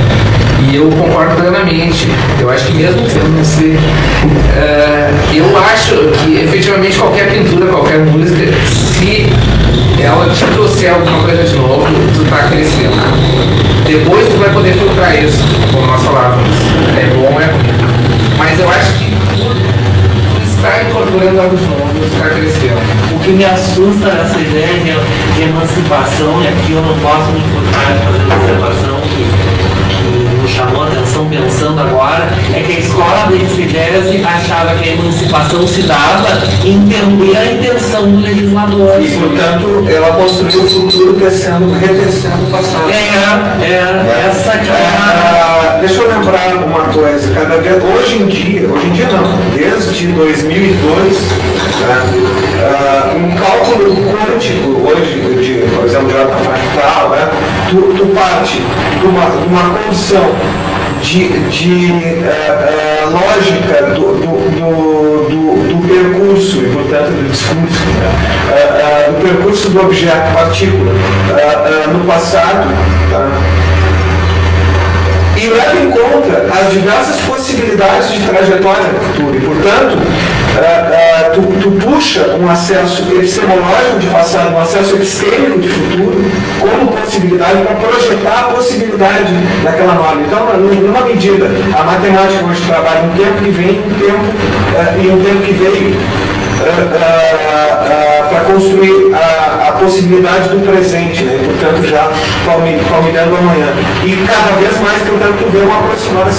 E eu concordo plenamente. Eu acho que mesmo que eu não sei, eu acho que efetivamente qualquer pintura, qualquer música, se ela te trouxer alguma coisa de novo, tu tá crescendo. Depois tu vai poder filtrar isso, como nós falávamos. É bom, é ruim. Mas eu acho que tu está incorporando algo de novo, tu está crescendo. O que me assusta nessa ideia de emancipação, e aqui eu não posso me furtar de fazer uma observação que me chamou a atenção pensando agora, é que a escola da exegese achava que a emancipação se dava em entender a intenção do legislador. E, portanto, ela construiu o futuro retecendo o passado. Essa que deixa eu lembrar uma coisa, cada vez, hoje em dia não, desde 2002, um cálculo quântico, hoje, por exemplo, de fractal, tu parte de uma condição lógica do percurso e, portanto, do discurso, do percurso do objeto, partícula, no passado, e leva em conta as diversas possibilidades de trajetória no futuro. E, portanto, tu puxa um acesso epistemológico de passado, um acesso epistêmico de futuro, como possibilidade para projetar a possibilidade daquela norma. Então, numa medida, a matemática hoje trabalha um tempo que vem e um tempo que veio, para construir a possibilidade do presente, né? Portanto, já palmilhando amanhã. E cada vez mais tentando ver uma aproximar das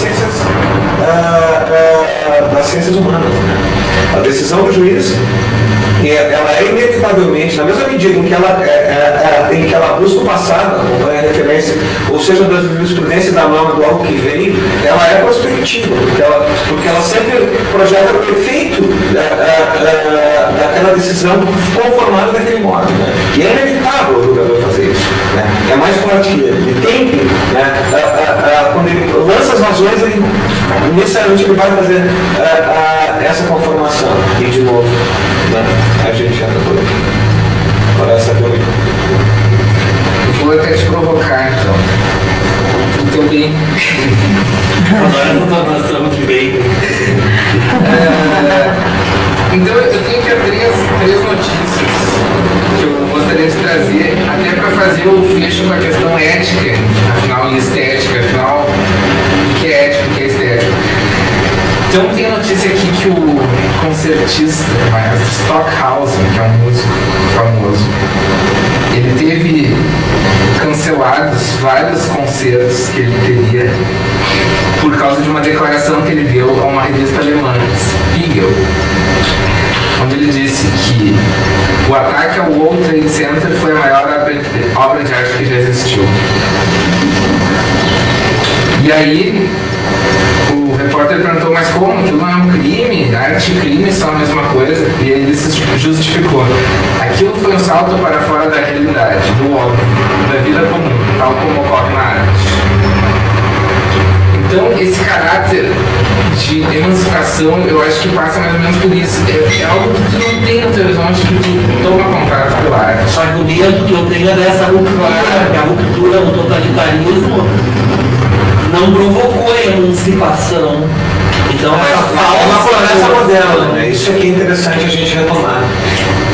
ciências humanas. Né? A decisão do juiz, ela é inevitavelmente, na mesma medida em que ela busca o passado, acompanha a referência, ou seja, da jurisprudência da norma do algo que veio, ela é prospectiva, porque ela sempre projeta o efeito daquela decisão conformada daquele modo. Né? E é inevitável o julgador fazer isso. Né? É mais forte que ele. Ele tem que, né? Quando ele lança as razões, ele necessariamente ele vai fazer essa conformação. E de novo, né? A gente já está por aqui. Para essa pergunta. Vou até te provocar, então. Tu também. Agora nós estamos de bem. Então eu tenho aqui três notícias que eu gostaria de trazer, até para fazer o fecho com a questão ética, afinal, e estética, afinal, o que é ético, o que é estético. Então tem a notícia aqui que o concertista, maestro Stockhausen, que é um músico famoso, ele teve cancelados vários concertos que ele teria por causa de uma declaração que ele deu a uma revista alemã, Spiegel, onde ele disse que o ataque ao World Trade Center foi a maior obra de arte que já existiu. E aí o repórter perguntou, mas como? Aquilo não é um crime? Arte e crime são a mesma coisa? E aí ele se justificou. Aquilo foi um salto para fora da realidade, do óbvio, da vida comum, tal como ocorre na arte. Então, esse caráter de emancipação, eu acho que passa mais ou menos por isso. É algo que tu não tem no teu horizonte, que tu toma contato pela arte. Só que o medo que eu tenho é dessa ruptura, que a ruptura no totalitarismo não provocou a emancipação. Então, é uma floresta moderna, né? Isso aqui é interessante a gente retomar.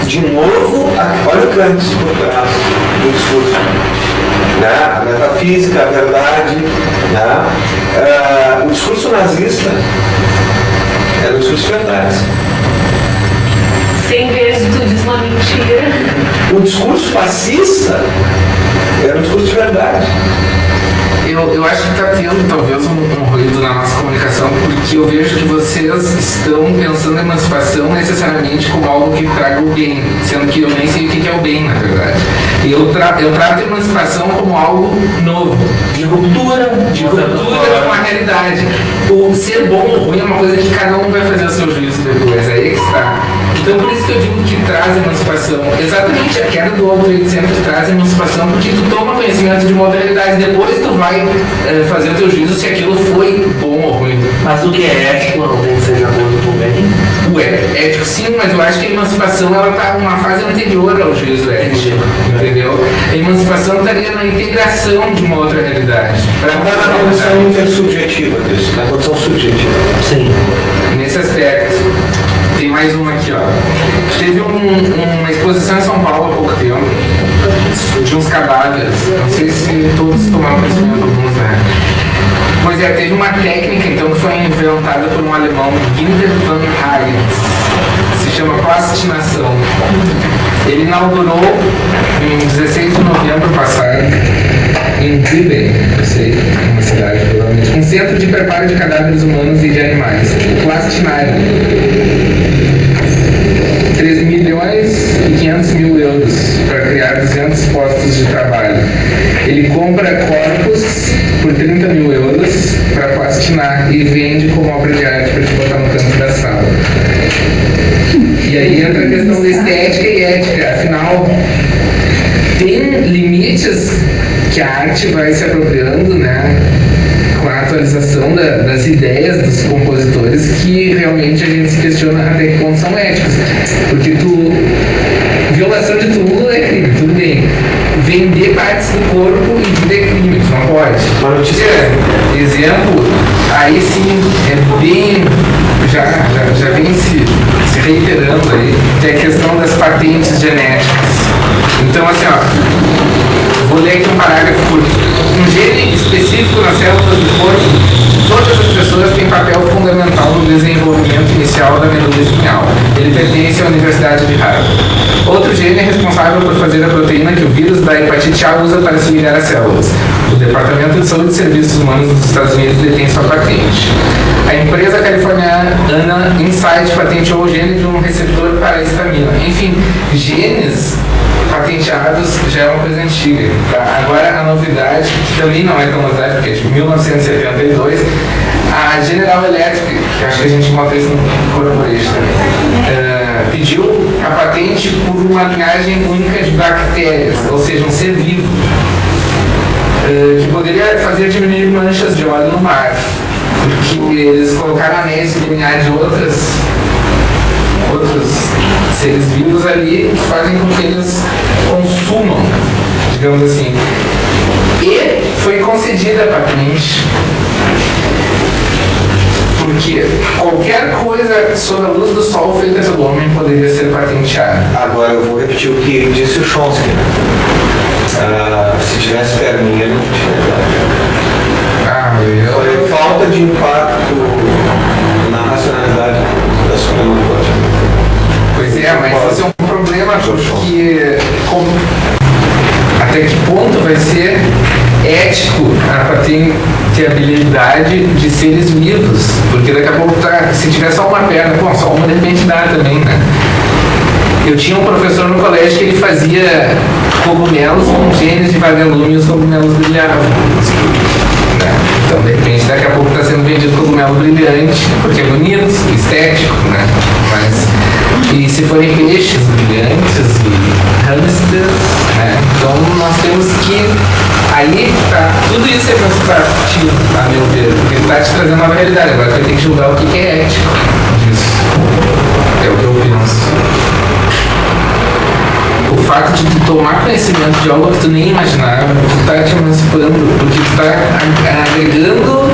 De novo, olha o Kant por trás do discurso. Né? A metafísica, a verdade. Né? O discurso nazista era o discurso de verdade. Sem vez de tu diz uma mentira. O discurso fascista era um discurso de verdade. Eu acho que está tendo talvez um ruído na nossa comunicação, porque eu vejo que vocês estão pensando em emancipação necessariamente como algo que traga o bem, sendo que eu nem sei o que é o bem, na verdade. Eu trato a emancipação como algo novo, de ruptura com a realidade. O ser bom ou ruim é uma coisa que cada um vai fazer o seu juízo depois, aí é que está. Então por isso que eu digo que traz emancipação. Exatamente a queda do World Trade Center traz emancipação, porque tu toma conhecimento de uma outra realidade, depois tu vai fazer o teu juízo se aquilo foi bom ou ruim. Mas o que é ético não tem que ser de acordo com o bem? Ué, ético sim, mas eu acho que a emancipação ela está numa fase anterior ao juízo ético, entendeu? A emancipação estaria na integração de uma outra realidade. Para a condição intersubjetiva disso, na condição subjetiva. Sim. Nesse aspecto. Tem mais uma aqui, ó. Teve uma exposição em São Paulo há pouco tempo de uns cadáveres. Não sei se todos tomaram conhecimento, alguns, né? Pois é, teve uma técnica então que foi inventada por um alemão, Günther van Hagen. Se chama plastinação. Ele inaugurou em 16 de novembro passado em Zwiebeln, eu sei, uma cidade provavelmente, um centro de preparo de cadáveres humanos e de animais, o Plastinarium. 3.500.000 euros para criar 200 postos de trabalho. Ele compra corpos por 30.000 euros para plastinar e vende como obra de arte para te botar no canto da sala. E aí entra a questão da estética e ética. Afinal, tem limites que a arte vai se apropriando, né, com a atualidade atualização das ideias dos compositores que realmente a gente se questiona até que ponto são éticos. Porque violação de túmulo é crime, tudo bem. Vender partes do corpo e vida é crime, tu não pode. Exemplo, aí sim, é bem, já vem se reiterando aí, que é a questão das patentes genéticas. Então, assim, ó, vou ler aqui um parágrafo curto. Um gene específico nas células do corpo, todas as pessoas têm papel fundamental no desenvolvimento inicial da medula espinhal. Ele pertence à Universidade de Harvard. Outro gene é responsável por fazer a proteína que o vírus da hepatite A usa para se ligar às células. O Departamento de Saúde e Serviços Humanos dos Estados Unidos detém sua patente. A empresa californiana Insight patenteou o gene de um receptor para a histamina. Enfim, genes patenteados já é uma coisa antiga. Tá? Agora a novidade, que também não é tão novidade, porque é de 1972, a General Electric, que acho que a gente encontra isso no Corporation também, pediu a patente por uma linhagem única de bactérias, ou seja, um ser vivo, que poderia fazer diminuir manchas de óleo no mar, porque eles colocaram anéis de DNA de outros seres vivos ali que fazem com que eles consumam, digamos assim. E foi concedida a patente porque qualquer coisa sob a luz do sol feita pelo homem poderia ser patenteada. Agora eu vou repetir o que disse o Chomsky. Se tivesse perninha, não tinha. Foi falta de impacto na racionalidade da Suprema Corte. Pois é, mas isso é um problema porque até que ponto vai ser ético a patenteabilidade de seres vivos? Porque daqui a pouco se tiver só uma perna, só uma de repente dá também, né? Eu tinha um professor no colégio que ele fazia cogumelos com genes de vagalume e os cogumelos brilhavam. Então, de repente, daqui a pouco está sendo vendido cogumelo brilhante, porque é bonito, estético, né? E se forem peixes brilhantes e hamsters, né? Então, nós temos que... Aí, tá, tudo isso é emancipativo, a meu ver, porque ele está te trazendo uma realidade. Agora, você tem que julgar o que é ético disso. É o que eu penso. O fato de tu tomar conhecimento de algo que tu nem imaginava, tu tá te emancipando, porque tu tá agregando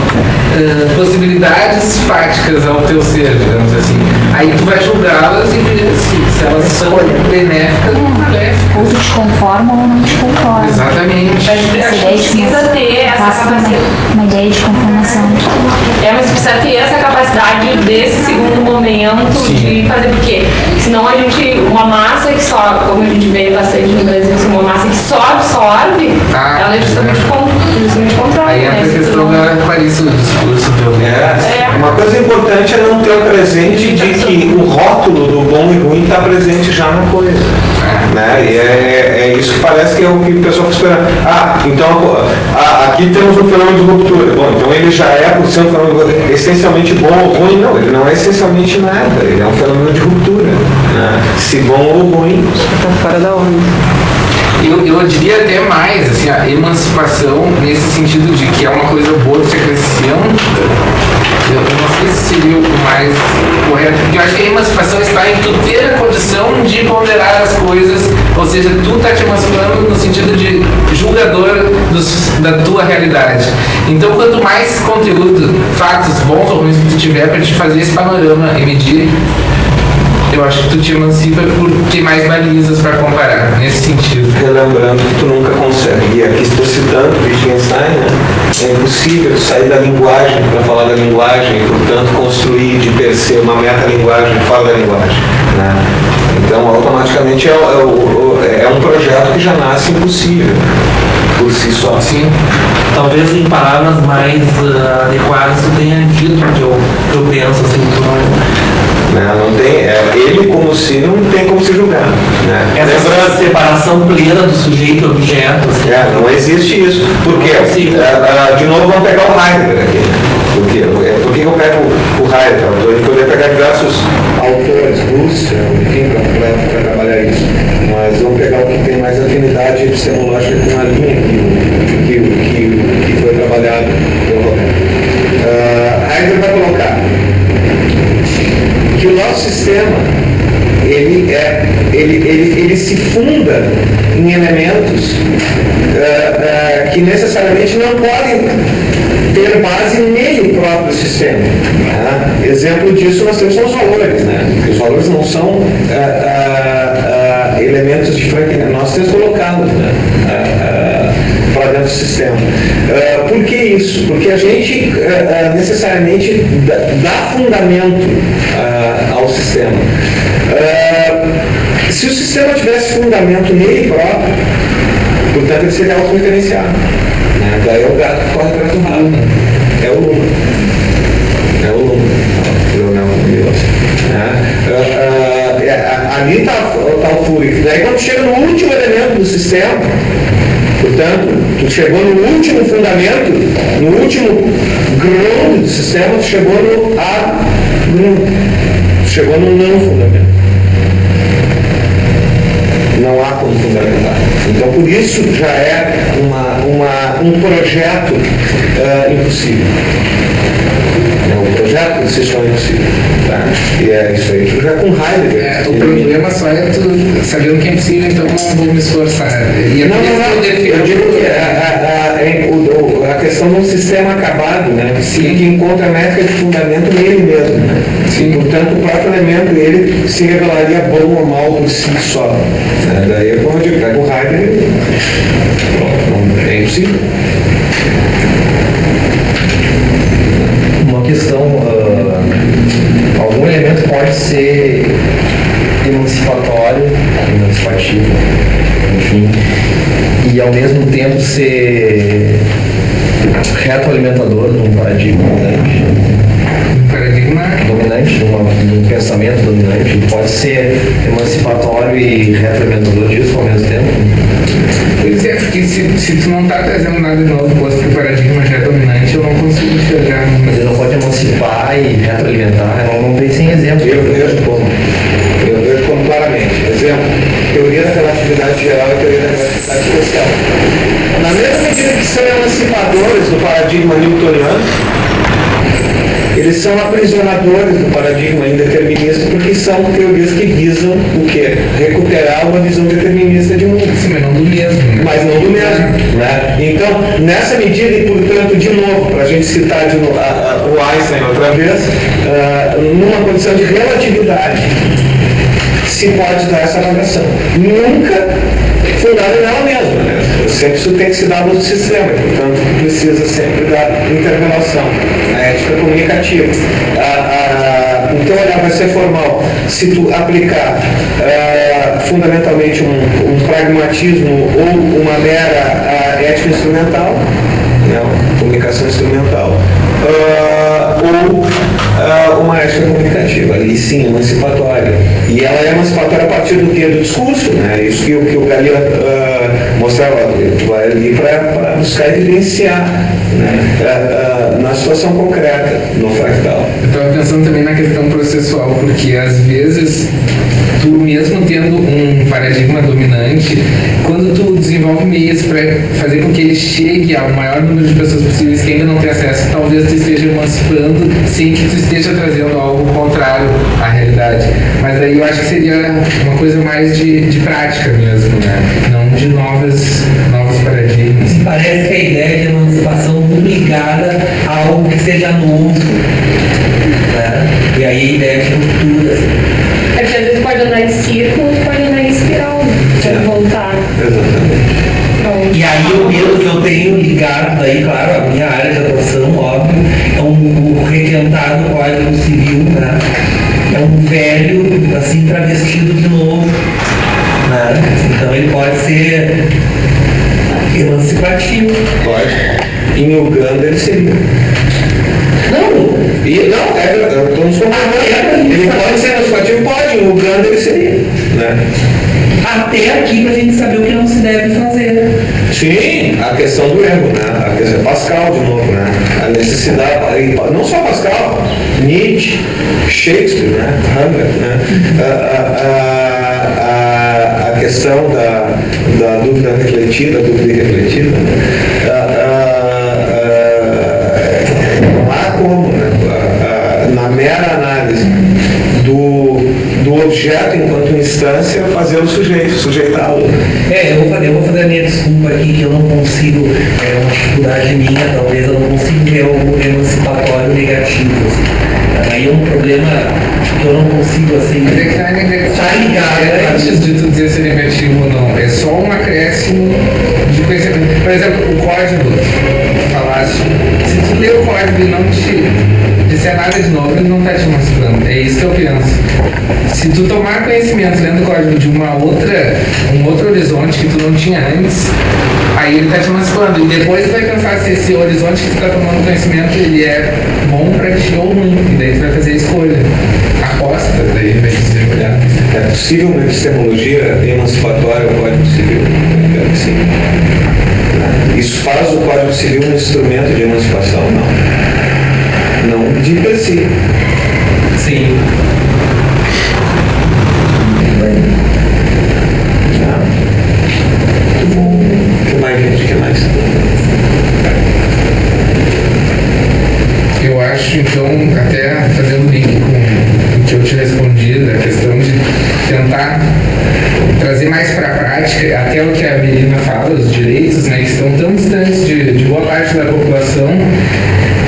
possibilidades fáticas ao teu ser, digamos assim. Aí tu vai julgá-las e ver se elas são benéficas ou maléficas. Ou tu te conforma ou não te conforma. Exatamente. A gente precisa ter essa capacidade. Uma ideia de conformação. Mas precisa ter essa capacidade desse segundo momento de fazer, porque senão a gente, uma massa que só, como a gente vê bastante no Brasil, uma massa que só absorve, ela é justamente contrária. Aí entra a questão da Clarice, o discurso do Uma coisa importante é não ter o presente de que o rótulo do bom e ruim está presente já na coisa. Né? E é isso que parece que é o que o pessoal fica esperando. Então aqui temos um fenômeno de ruptura. Bom, então ele já é, por ser um fenômeno essencialmente bom ou ruim. Não, ele não é essencialmente nada. Ele é um fenômeno de ruptura. Né? Se bom ou ruim, Está fora da onda. Eu diria até mais, assim, a emancipação nesse sentido de que é uma coisa boa que se acrescenta. Eu não sei se seria o mais correto, porque eu acho que a emancipação está em tu ter a condição de ponderar as coisas, ou seja, tu está te emancipando no sentido de julgador da tua realidade. Então, quanto mais conteúdo, fatos bons ou ruins que tu tiver para te fazer esse panorama e medir, eu acho que tu te emancipa por ter mais balizas para comparar, nesse sentido. relembrando que tu nunca consegue. E aqui estou citando Wittgenstein, né? É impossível sair da linguagem para falar da linguagem e, portanto, construir de per se uma meta-linguagem fora da linguagem. Né? Então, automaticamente é um projeto que já nasce impossível por si só. Sim. Talvez em palavras mais adequadas tu tenha dito que eu penso assim, Não tem, ele como se não tem como se julgar. Né? essa separação plena do sujeito e objeto. Assim. Não existe isso. Porque, de novo, vamos pegar o Heidegger aqui. Por que eu pego o Heidegger? Eu poderia pegar diversos autores, Husserl, enfim, para trabalhar isso. Mas vamos pegar o que tem mais afinidade epistemológica com a linha que foi trabalhada pelo Roberto. ele se funda em elementos que necessariamente não podem ter base nem o próprio sistema. Né? Exemplo disso nós temos são os valores. Né? Os valores não são elementos de franquia, nós temos colocá-los, né? Para dentro do sistema. Por que isso? Porque a gente necessariamente dá fundamento ao sistema. Se o sistema tivesse fundamento nele próprio, portanto ele seria autorreferenciado. Né? Daí é o gato que corre atrás do rabo. Né? É o Luma. É o Luma. Ali está o Furic. Daí quando chega no último elemento do sistema, portanto, tu chegou no último fundamento, no último grão do sistema, tu chegou no A grão. Tu chegou no não fundamento. Não há como fundamentar. Então, por isso, já é um projeto impossível. O projeto do sistema é impossível. Tá? E é isso aí. Já com Heidegger. O problema só é tu sabendo que é impossível, então não vou me esforçar. Não. Eu digo que a questão de um sistema acabado, né? Que encontra a métrica de fundamento nele mesmo. Né? Sim. Portanto, o próprio elemento ele se revelaria bom ou mal por si só. Daí, como eu digo, pega o Heidegger, é impossível. Uma questão, algum elemento pode ser emancipativo, enfim, e ao mesmo tempo ser retroalimentador de um paradigma dominante, de um pensamento dominante, pode ser emancipatório e retroalimentador disso ao mesmo tempo. Pois é, porque se tu não está trazendo nada de novo, posto que o paradigma já é dominante, eu não consigo enxergar. Mas ele não pode emancipar e retroalimentar, não tem sem exemplo. Eu vejo como claramente. Exemplo, teoria da relatividade geral e teoria da relatividade especial. Na mesma medida que são emancipadores do paradigma newtoniano, eles são aprisionadores do paradigma indeterminista porque são teorias que visam o quê? Recuperar uma visão determinista de mundo. Sim, mas não do mesmo. Né? Mas não do mesmo. Né? Então, nessa medida, e portanto, de novo, para a gente citar de novo, o Einstein outra vez, numa condição de relatividade, se pode dar essa avaliação. Nunca fundada nela mesma. Né? Sempre isso tem que se dar no sistema, e, portanto, precisa sempre da interrelação, a ética comunicativa. Então, olha, vai ser formal. Se tu aplicar fundamentalmente um pragmatismo ou uma mera ética instrumental, não, comunicação instrumental, ou uma ética comunicativa, ali sim, emancipatória. E ela é emancipatória a partir do quê? Do discurso, né? Isso que o Galileu mostrava, tu vai ali para buscar evidenciar, né? Na situação concreta, no fractal. Eu estava pensando também na questão processual, porque às vezes tu mesmo tendo um paradigma dominante, quando tu desenvolve meios para fazer com que ele chegue ao maior número de pessoas possíveis que ainda não tem acesso, talvez tu esteja emancipando sem que tu esteja trazendo algo contrário à realidade. Mas daí eu acho que seria uma coisa mais de prática mesmo, né? Não de novos paradigmas. Parece que a ideia de emancipação muito ligada a algo que seja novo, né? E aí a ideia de ruptura. É que às vezes pode andar em círculo, pode andar em espiral, pode voltar. Exatamente. E aí o medo que eu tenho ligado, daí, claro, a minha área de atuação, óbvio, é o requentado Código Civil, né? É um velho, assim, travestido de novo, né? Então ele pode ser emancipativo. Pode. Em Uganda ele seria. Estamos concordando. Ele pode ser emancipativo? Pode. Em Uganda ele seria. Né? Até aqui pra gente saber o que não se deve fazer. Sim, a questão do erro, né? A questão Pascal de novo, né? A necessidade, não só Pascal, Nietzsche, Shakespeare, né? Hamlet, né? A questão da dúvida refletida, dúvida irrefletida, não há como, né? Na mera análise do objeto enquanto instante instância, fazer o sujeito, sujeitá-lo. Eu vou fazer a minha desculpa aqui, que eu não consigo, é uma dificuldade minha, talvez eu não consigo ver o emancipatório negativo. Assim. Aí é um problema que eu não consigo, assim, Tá ligado, antes de tu dizer se é negativo ou não, é só um acréscimo de conhecimento. Por exemplo, o código que falasse, se tu ler o código e não te disser nada de novo, ele não está te emancipando. É isso que eu penso. Se tu tomar conhecimento lendo o código de um outro horizonte que tu não tinha antes, aí ele está te emancipando. E depois tu vai pensar se esse horizonte que tu está tomando conhecimento, ele é bom para ti ou ruim. E daí tu vai fazer a escolha. Aposta, daí vai dizer, olhar. É possível uma epistemologia emancipatória ao Código Civil? Eu quero que sim. Isso faz o Código Civil um instrumento de emancipação? Não. Não de per si. Sim. O que mais, gente? O que mais? Eu acho, então, até fazendo link com o que eu te respondi, da questão de tentar trazer mais para a prática, até o que a Melina fala, os direitos, né, que estão tão distantes de boa parte da população.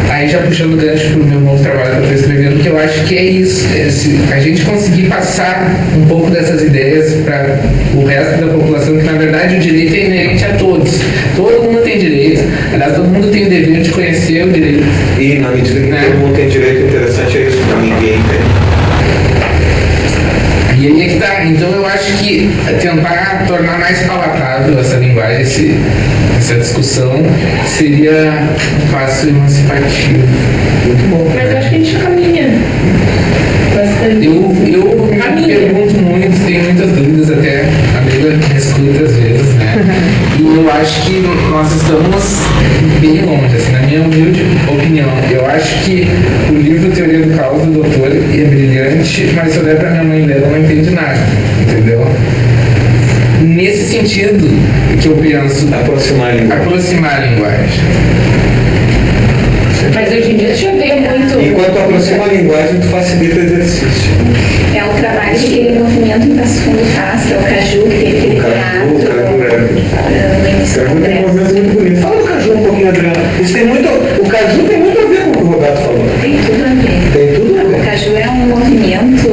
Aí já puxando gancho para o meu novo trabalho que eu estou escrevendo, que eu acho que é isso, se a gente conseguir passar um pouco dessas ideias para o resto da população, que na verdade o direito é inerente a todos. Todo mundo tem direito, aliás, todo mundo tem o dever de conhecer o direito. E na medida que todo mundo tem direito, interessante é isso, para ninguém tem. E aí é que tá, então eu acho que tentar tornar mais palatável essa linguagem, essa discussão, seria um passo emancipativo. Muito bom. Mas eu acho que a gente caminha bastante. Eu me pergunto muito, tenho muitas dúvidas, até a Bíblia me escuta às vezes, né? E eu acho que nós estamos bem longe, assim, na minha humilde opinião. Eu acho que o livro Teoria do Caos do Doutor é brilhante, mas se eu der pra minha mãe ler, ela não entende nada, entendeu? Nesse sentido que eu penso, Aproximar a linguagem. Mas hoje em dia já vê muito. Enquanto aproxima a linguagem, tu facilita o exercício. É o trabalho que aquele movimento em Passo Fundo faz, que é o Caju, que tem aquele teatro. O Caju tem um movimento muito bonito. Fala do Caju um pouquinho, Adriana. O Caju tem muito a ver com o que o Roberto falou. Tem tudo a ver. Tem tudo a ver. O Caju é um movimento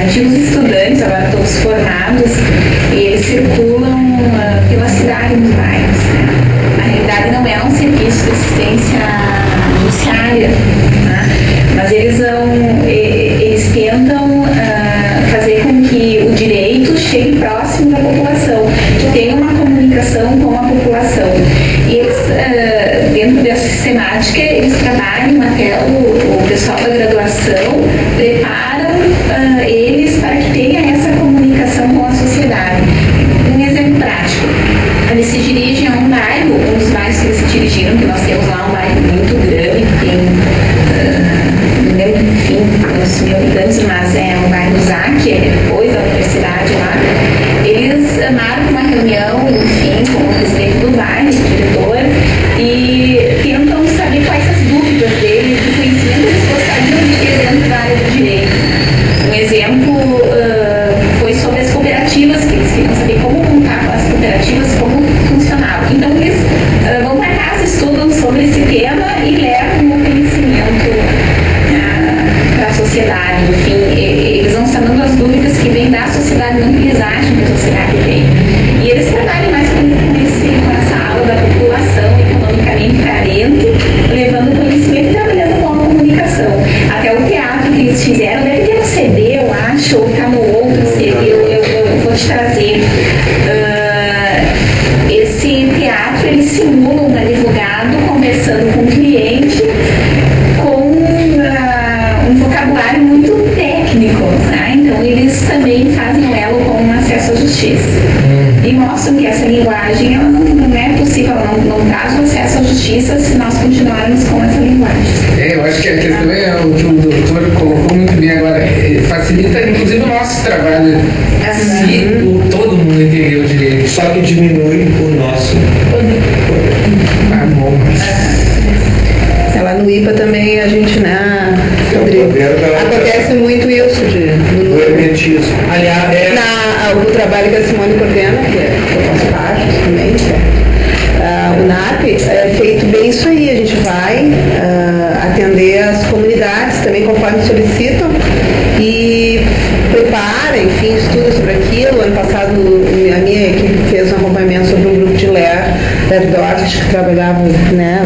antigos estudantes, agora todos formados, e eles circulam pela cidade nos bairros. Na realidade não é um serviço de assistência judiciária, né? Mas eles tentam fazer com que o direito chegue próximo da população, que tenha uma comunicação com a população. E eles, dentro dessa sistemática, eles trabalham até o pessoal da graduação, preparam eles para que tenha essa comunicação com a sociedade. Um exemplo prático, eles se dirigem a um bairro, um dos bairros que eles se dirigiram, que nós temos lá um bairro muito grande, que tem, enfim, uns 1.000 habitantes, mas é um bairro ZAC, é depois da universidade lá. Eles marcam uma reunião, enfim, com o presidente do bairro, o diretor, e tentam saber quais as dúvidas deles, do conhecimento que eles gostariam de ter dentro da área do direito. Um exemplo foi sobre as cooperativas, que eles queriam saber como montar as cooperativas, como funcionavam. Então eles vão para casa, estudam sobre esse tema e levam o conhecimento para a sociedade. Enfim, eles vão sanando as dúvidas que vêm da sociedade, não que eles acham que a sociedade tem. E eles trabalham mais com essa aula da população economicamente carente, levando conhecimento e trabalhando com a comunicação. Até o teatro que eles fizeram deve ter um CD, eu acho, ou está no outro CD, eu vou te trazer. Esse teatro, eles simulam um advogado conversando com o cliente com um vocabulário muito técnico, né? Então eles também fazem o elo com o acesso à justiça. E mostram que essa linguagem ela não é possível, ela não traz o acesso à justiça se nós continuarmos com essa linguagem. Eu acho que a questão é o que o doutor colocou muito bem agora, facilita inclusive o nosso trabalho, se todo mundo entender o direito. Só que diminui o nosso poder. Ah, bom, mas... Lá no IPA também a gente, né, Rodrigo. Governo Acontece muito isso do hermetismo. Aliás, o trabalho que a Simone coordena, que eu faço parte também, o NAP, é feito bem isso aí. A gente vai atender as comunidades também conforme solicitam e prepara, enfim, estuda sobre aquilo. Ano passado a minha equipe fez um acompanhamento sobre um grupo de Dort, que trabalhava, né,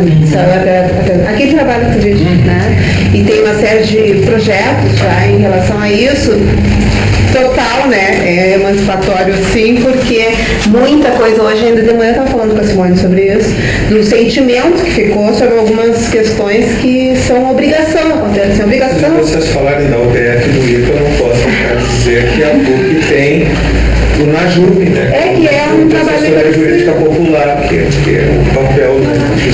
aqui trabalha com gente, né, e tem uma série de projetos já em relação a isso. Total, né? É emancipatório sim, porque muita coisa hoje, ainda de manhã eu estava falando com a Simone sobre isso, do sentimento que ficou sobre algumas questões que são obrigação, acontecem, obrigação. Se vocês falarem da UBF do IPA, eu não posso deixar de dizer que a PUC tem o NAJUP, né? É que é um trabalho de assessoria jurídica popular, que é o papel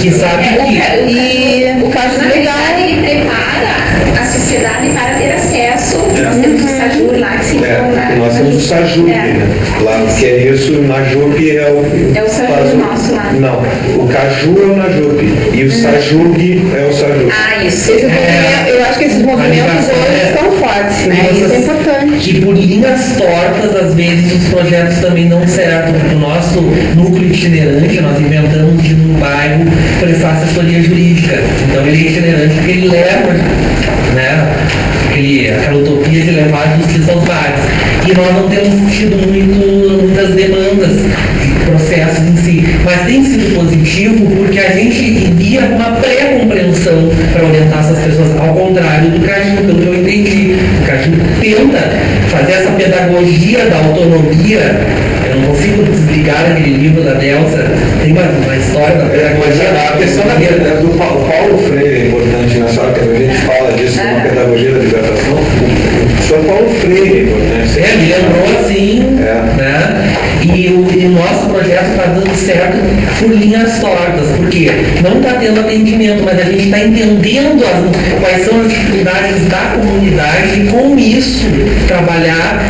que sabe que e o caso legal. Ele prepara a sociedade para ter acesso. Nós temos o SAJUR lá que se nós temos o SAJUP, né? Lá, que é isso, o NAJUP é o SAJUR nosso lá. Não, o CAJU é o NAJUP e o SAJUG é o SAJUP. Isso. Eu acho que esses movimentos hoje estão fortes, né? Isso é importante. Que por linhas tortas, às vezes, os projetos também não certo. O nosso núcleo itinerante, nós inventamos de num bairro prestar assessoria jurídica. Então ele é itinerante porque ele leva, né, aquela utopia de levar a justiça aos bairros. E nós não temos tido muitas demandas de processos em si, mas tem sido positivo porque a gente envia uma pré-compreensão para orientar essas pessoas, ao contrário do CAJU, pelo que eu entendi. O CAJU tenta fazer essa pedagogia da autonomia. Eu não consigo desligar aquele livro da Delsa, tem uma história da pedagogia. A questão do Paulo Freire é importante nessa hora que a gente fala disso como pedagogia da libertação. O senhor Paulo Freire é importante. Me lembrou assim, né? E o nosso projeto está dando certo por linhas tortas, porque não está tendo atendimento, mas a gente está entendendo quais são as dificuldades da comunidade e com isso trabalhar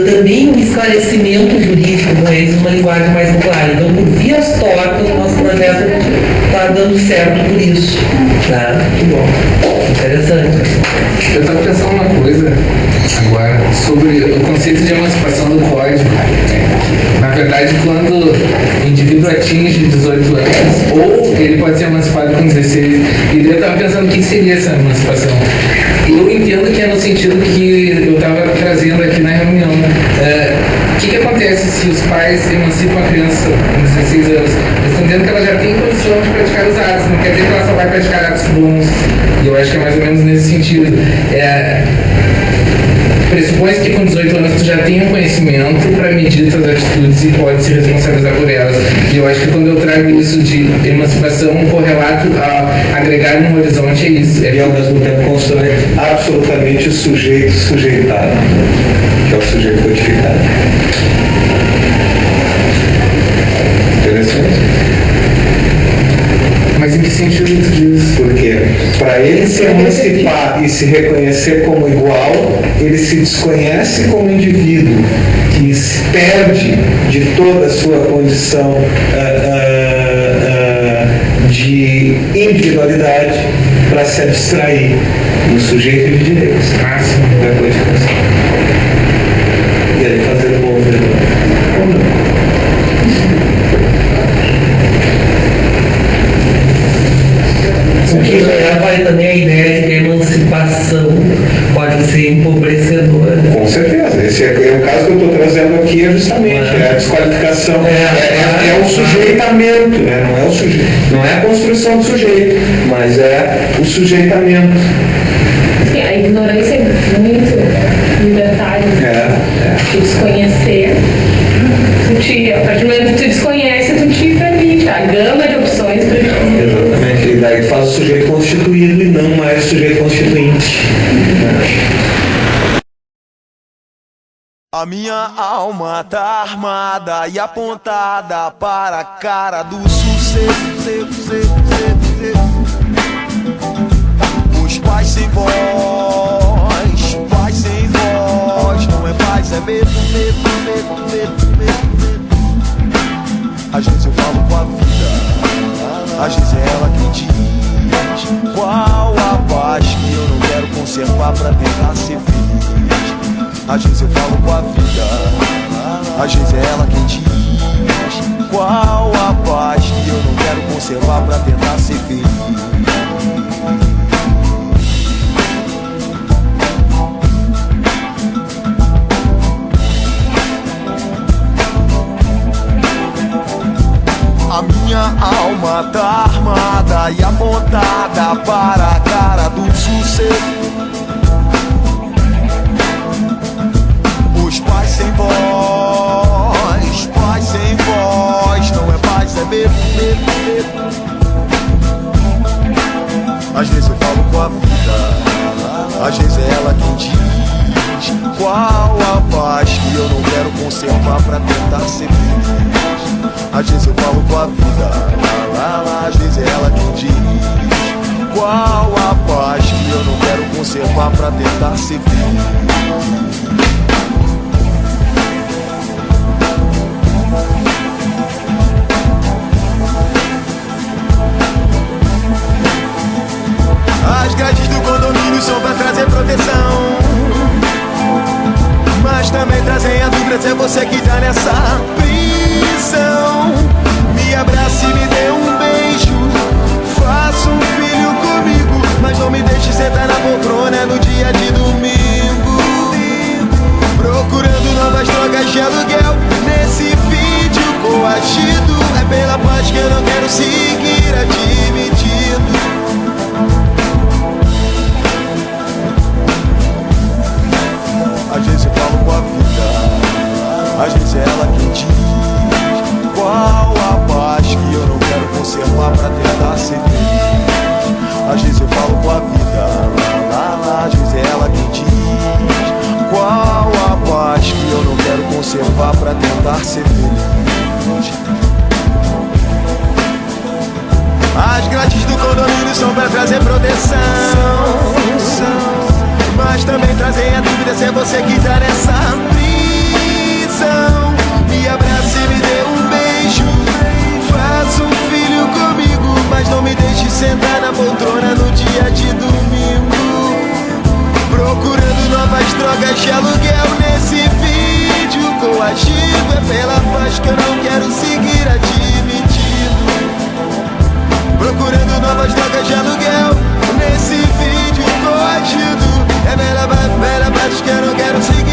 também um esclarecimento jurídico com eles, uma linguagem mais clara. Então, por vias tortas, o nosso projeto está dando certo por isso. Tá? Muito bom. Interessante. Eu estava pensando uma coisa agora sobre o conceito de emancipação do código. Na verdade, quando o indivíduo atinge 18 anos, ou ele pode ser emancipado com 16, e eu estava pensando o que seria essa emancipação. Eu entendo que é no sentido que eu estava trazendo aqui na reunião. O que acontece se os pais emancipam a criança com 16 anos? Eles estão dizendo que ela já tem condição de praticar os atos, não quer dizer que ela só vai praticar atos bons. E eu acho que é mais ou menos nesse sentido. Pressupõe que com 18 anos tu já tem um conhecimento para medir suas atitudes e pode se responsabilizar por elas. E eu acho que quando eu trago isso de emancipação, correlato a agregar num horizonte é isso. E ao mesmo tempo constrói absolutamente o sujeito sujeitado, que é o sujeito codificado. Interessante. Mas em que sentido isso diz? Porque para ele se emancipar e se reconhecer como igual, ele se desconhece como indivíduo, que se perde de toda a sua condição de individualidade para se abstrair no sujeito de direitos da codificação. E aí fazer o bom ou não. O que leva também a ideia de que a emancipação pode ser empobrecedora. Com certeza. Esse é o caso que eu estou trazendo aqui, é justamente a desqualificação. É o sujeitamento, né? Não é o sujeito, não é a construção do sujeito, mas é o sujeitamento. Sim, a ignorância é muito libertária. Tu desconhecer. A partir do momento que tu desconhece, tu te permite. A gama de opções para ti. Exatamente. E daí faz o sujeito constituído e não mais o sujeito constituinte. A minha alma tá armada e apontada para a cara do sucesso. Os pais sem voz, paz sem voz. Não é paz, é medo. Às vezes eu falo com a vida, às vezes é ela quem diz qual a paz que eu não quero conseguir. conservar pra tentar ser feliz. Às vezes eu falo com a vida, às vezes é ela quem diz qual a paz que eu não quero conservar pra tentar ser feliz. A minha alma tá armada e apontada para a cara do sucesso. Os pais sem voz, paz sem voz, não é paz, é medo, medo, medo. Às vezes eu falo com a vida, às vezes é ela quem diz qual a paz que eu não quero conservar pra tentar ser feliz. Às vezes eu falo com a vida, às vezes é ela quem diz qual a paz que eu não quero conservar pra tentar ser feliz. As grades do condomínio são pra trazer proteção, mas também trazem a dúvida se é você que tá nessa prisão. Me abrace e me dê um beijo, faça um filho comigo, mas não me deixe sentar na poltrona no dia de domingo, procurando novas drogas de aluguel nesse vídeo coagido. É pela paz que eu não quero seguir admitindo. Às vezes eu falo com a vida, às vezes é ela quem diz qual a paz que eu não quero conservar pra tentar ser feliz. Às vezes eu falo com a vida, às vezes é ela quem diz qual a paz que eu não quero conservar pra tentar ser feliz. As grades do condomínio são pra trazer proteção, mas também trazem a dúvida se é você que tá nessa prisão. Me abrace e me dê um beijo, faça um filho comigo, mas não me deixe sentar na poltrona no dia de domingo, procurando novas drogas de aluguel nesse vídeo coagido. É pela paz que eu não quero seguir admitindo, procurando novas drogas de aluguel nesse vídeo coagido. É bela paz que eu não quero seguir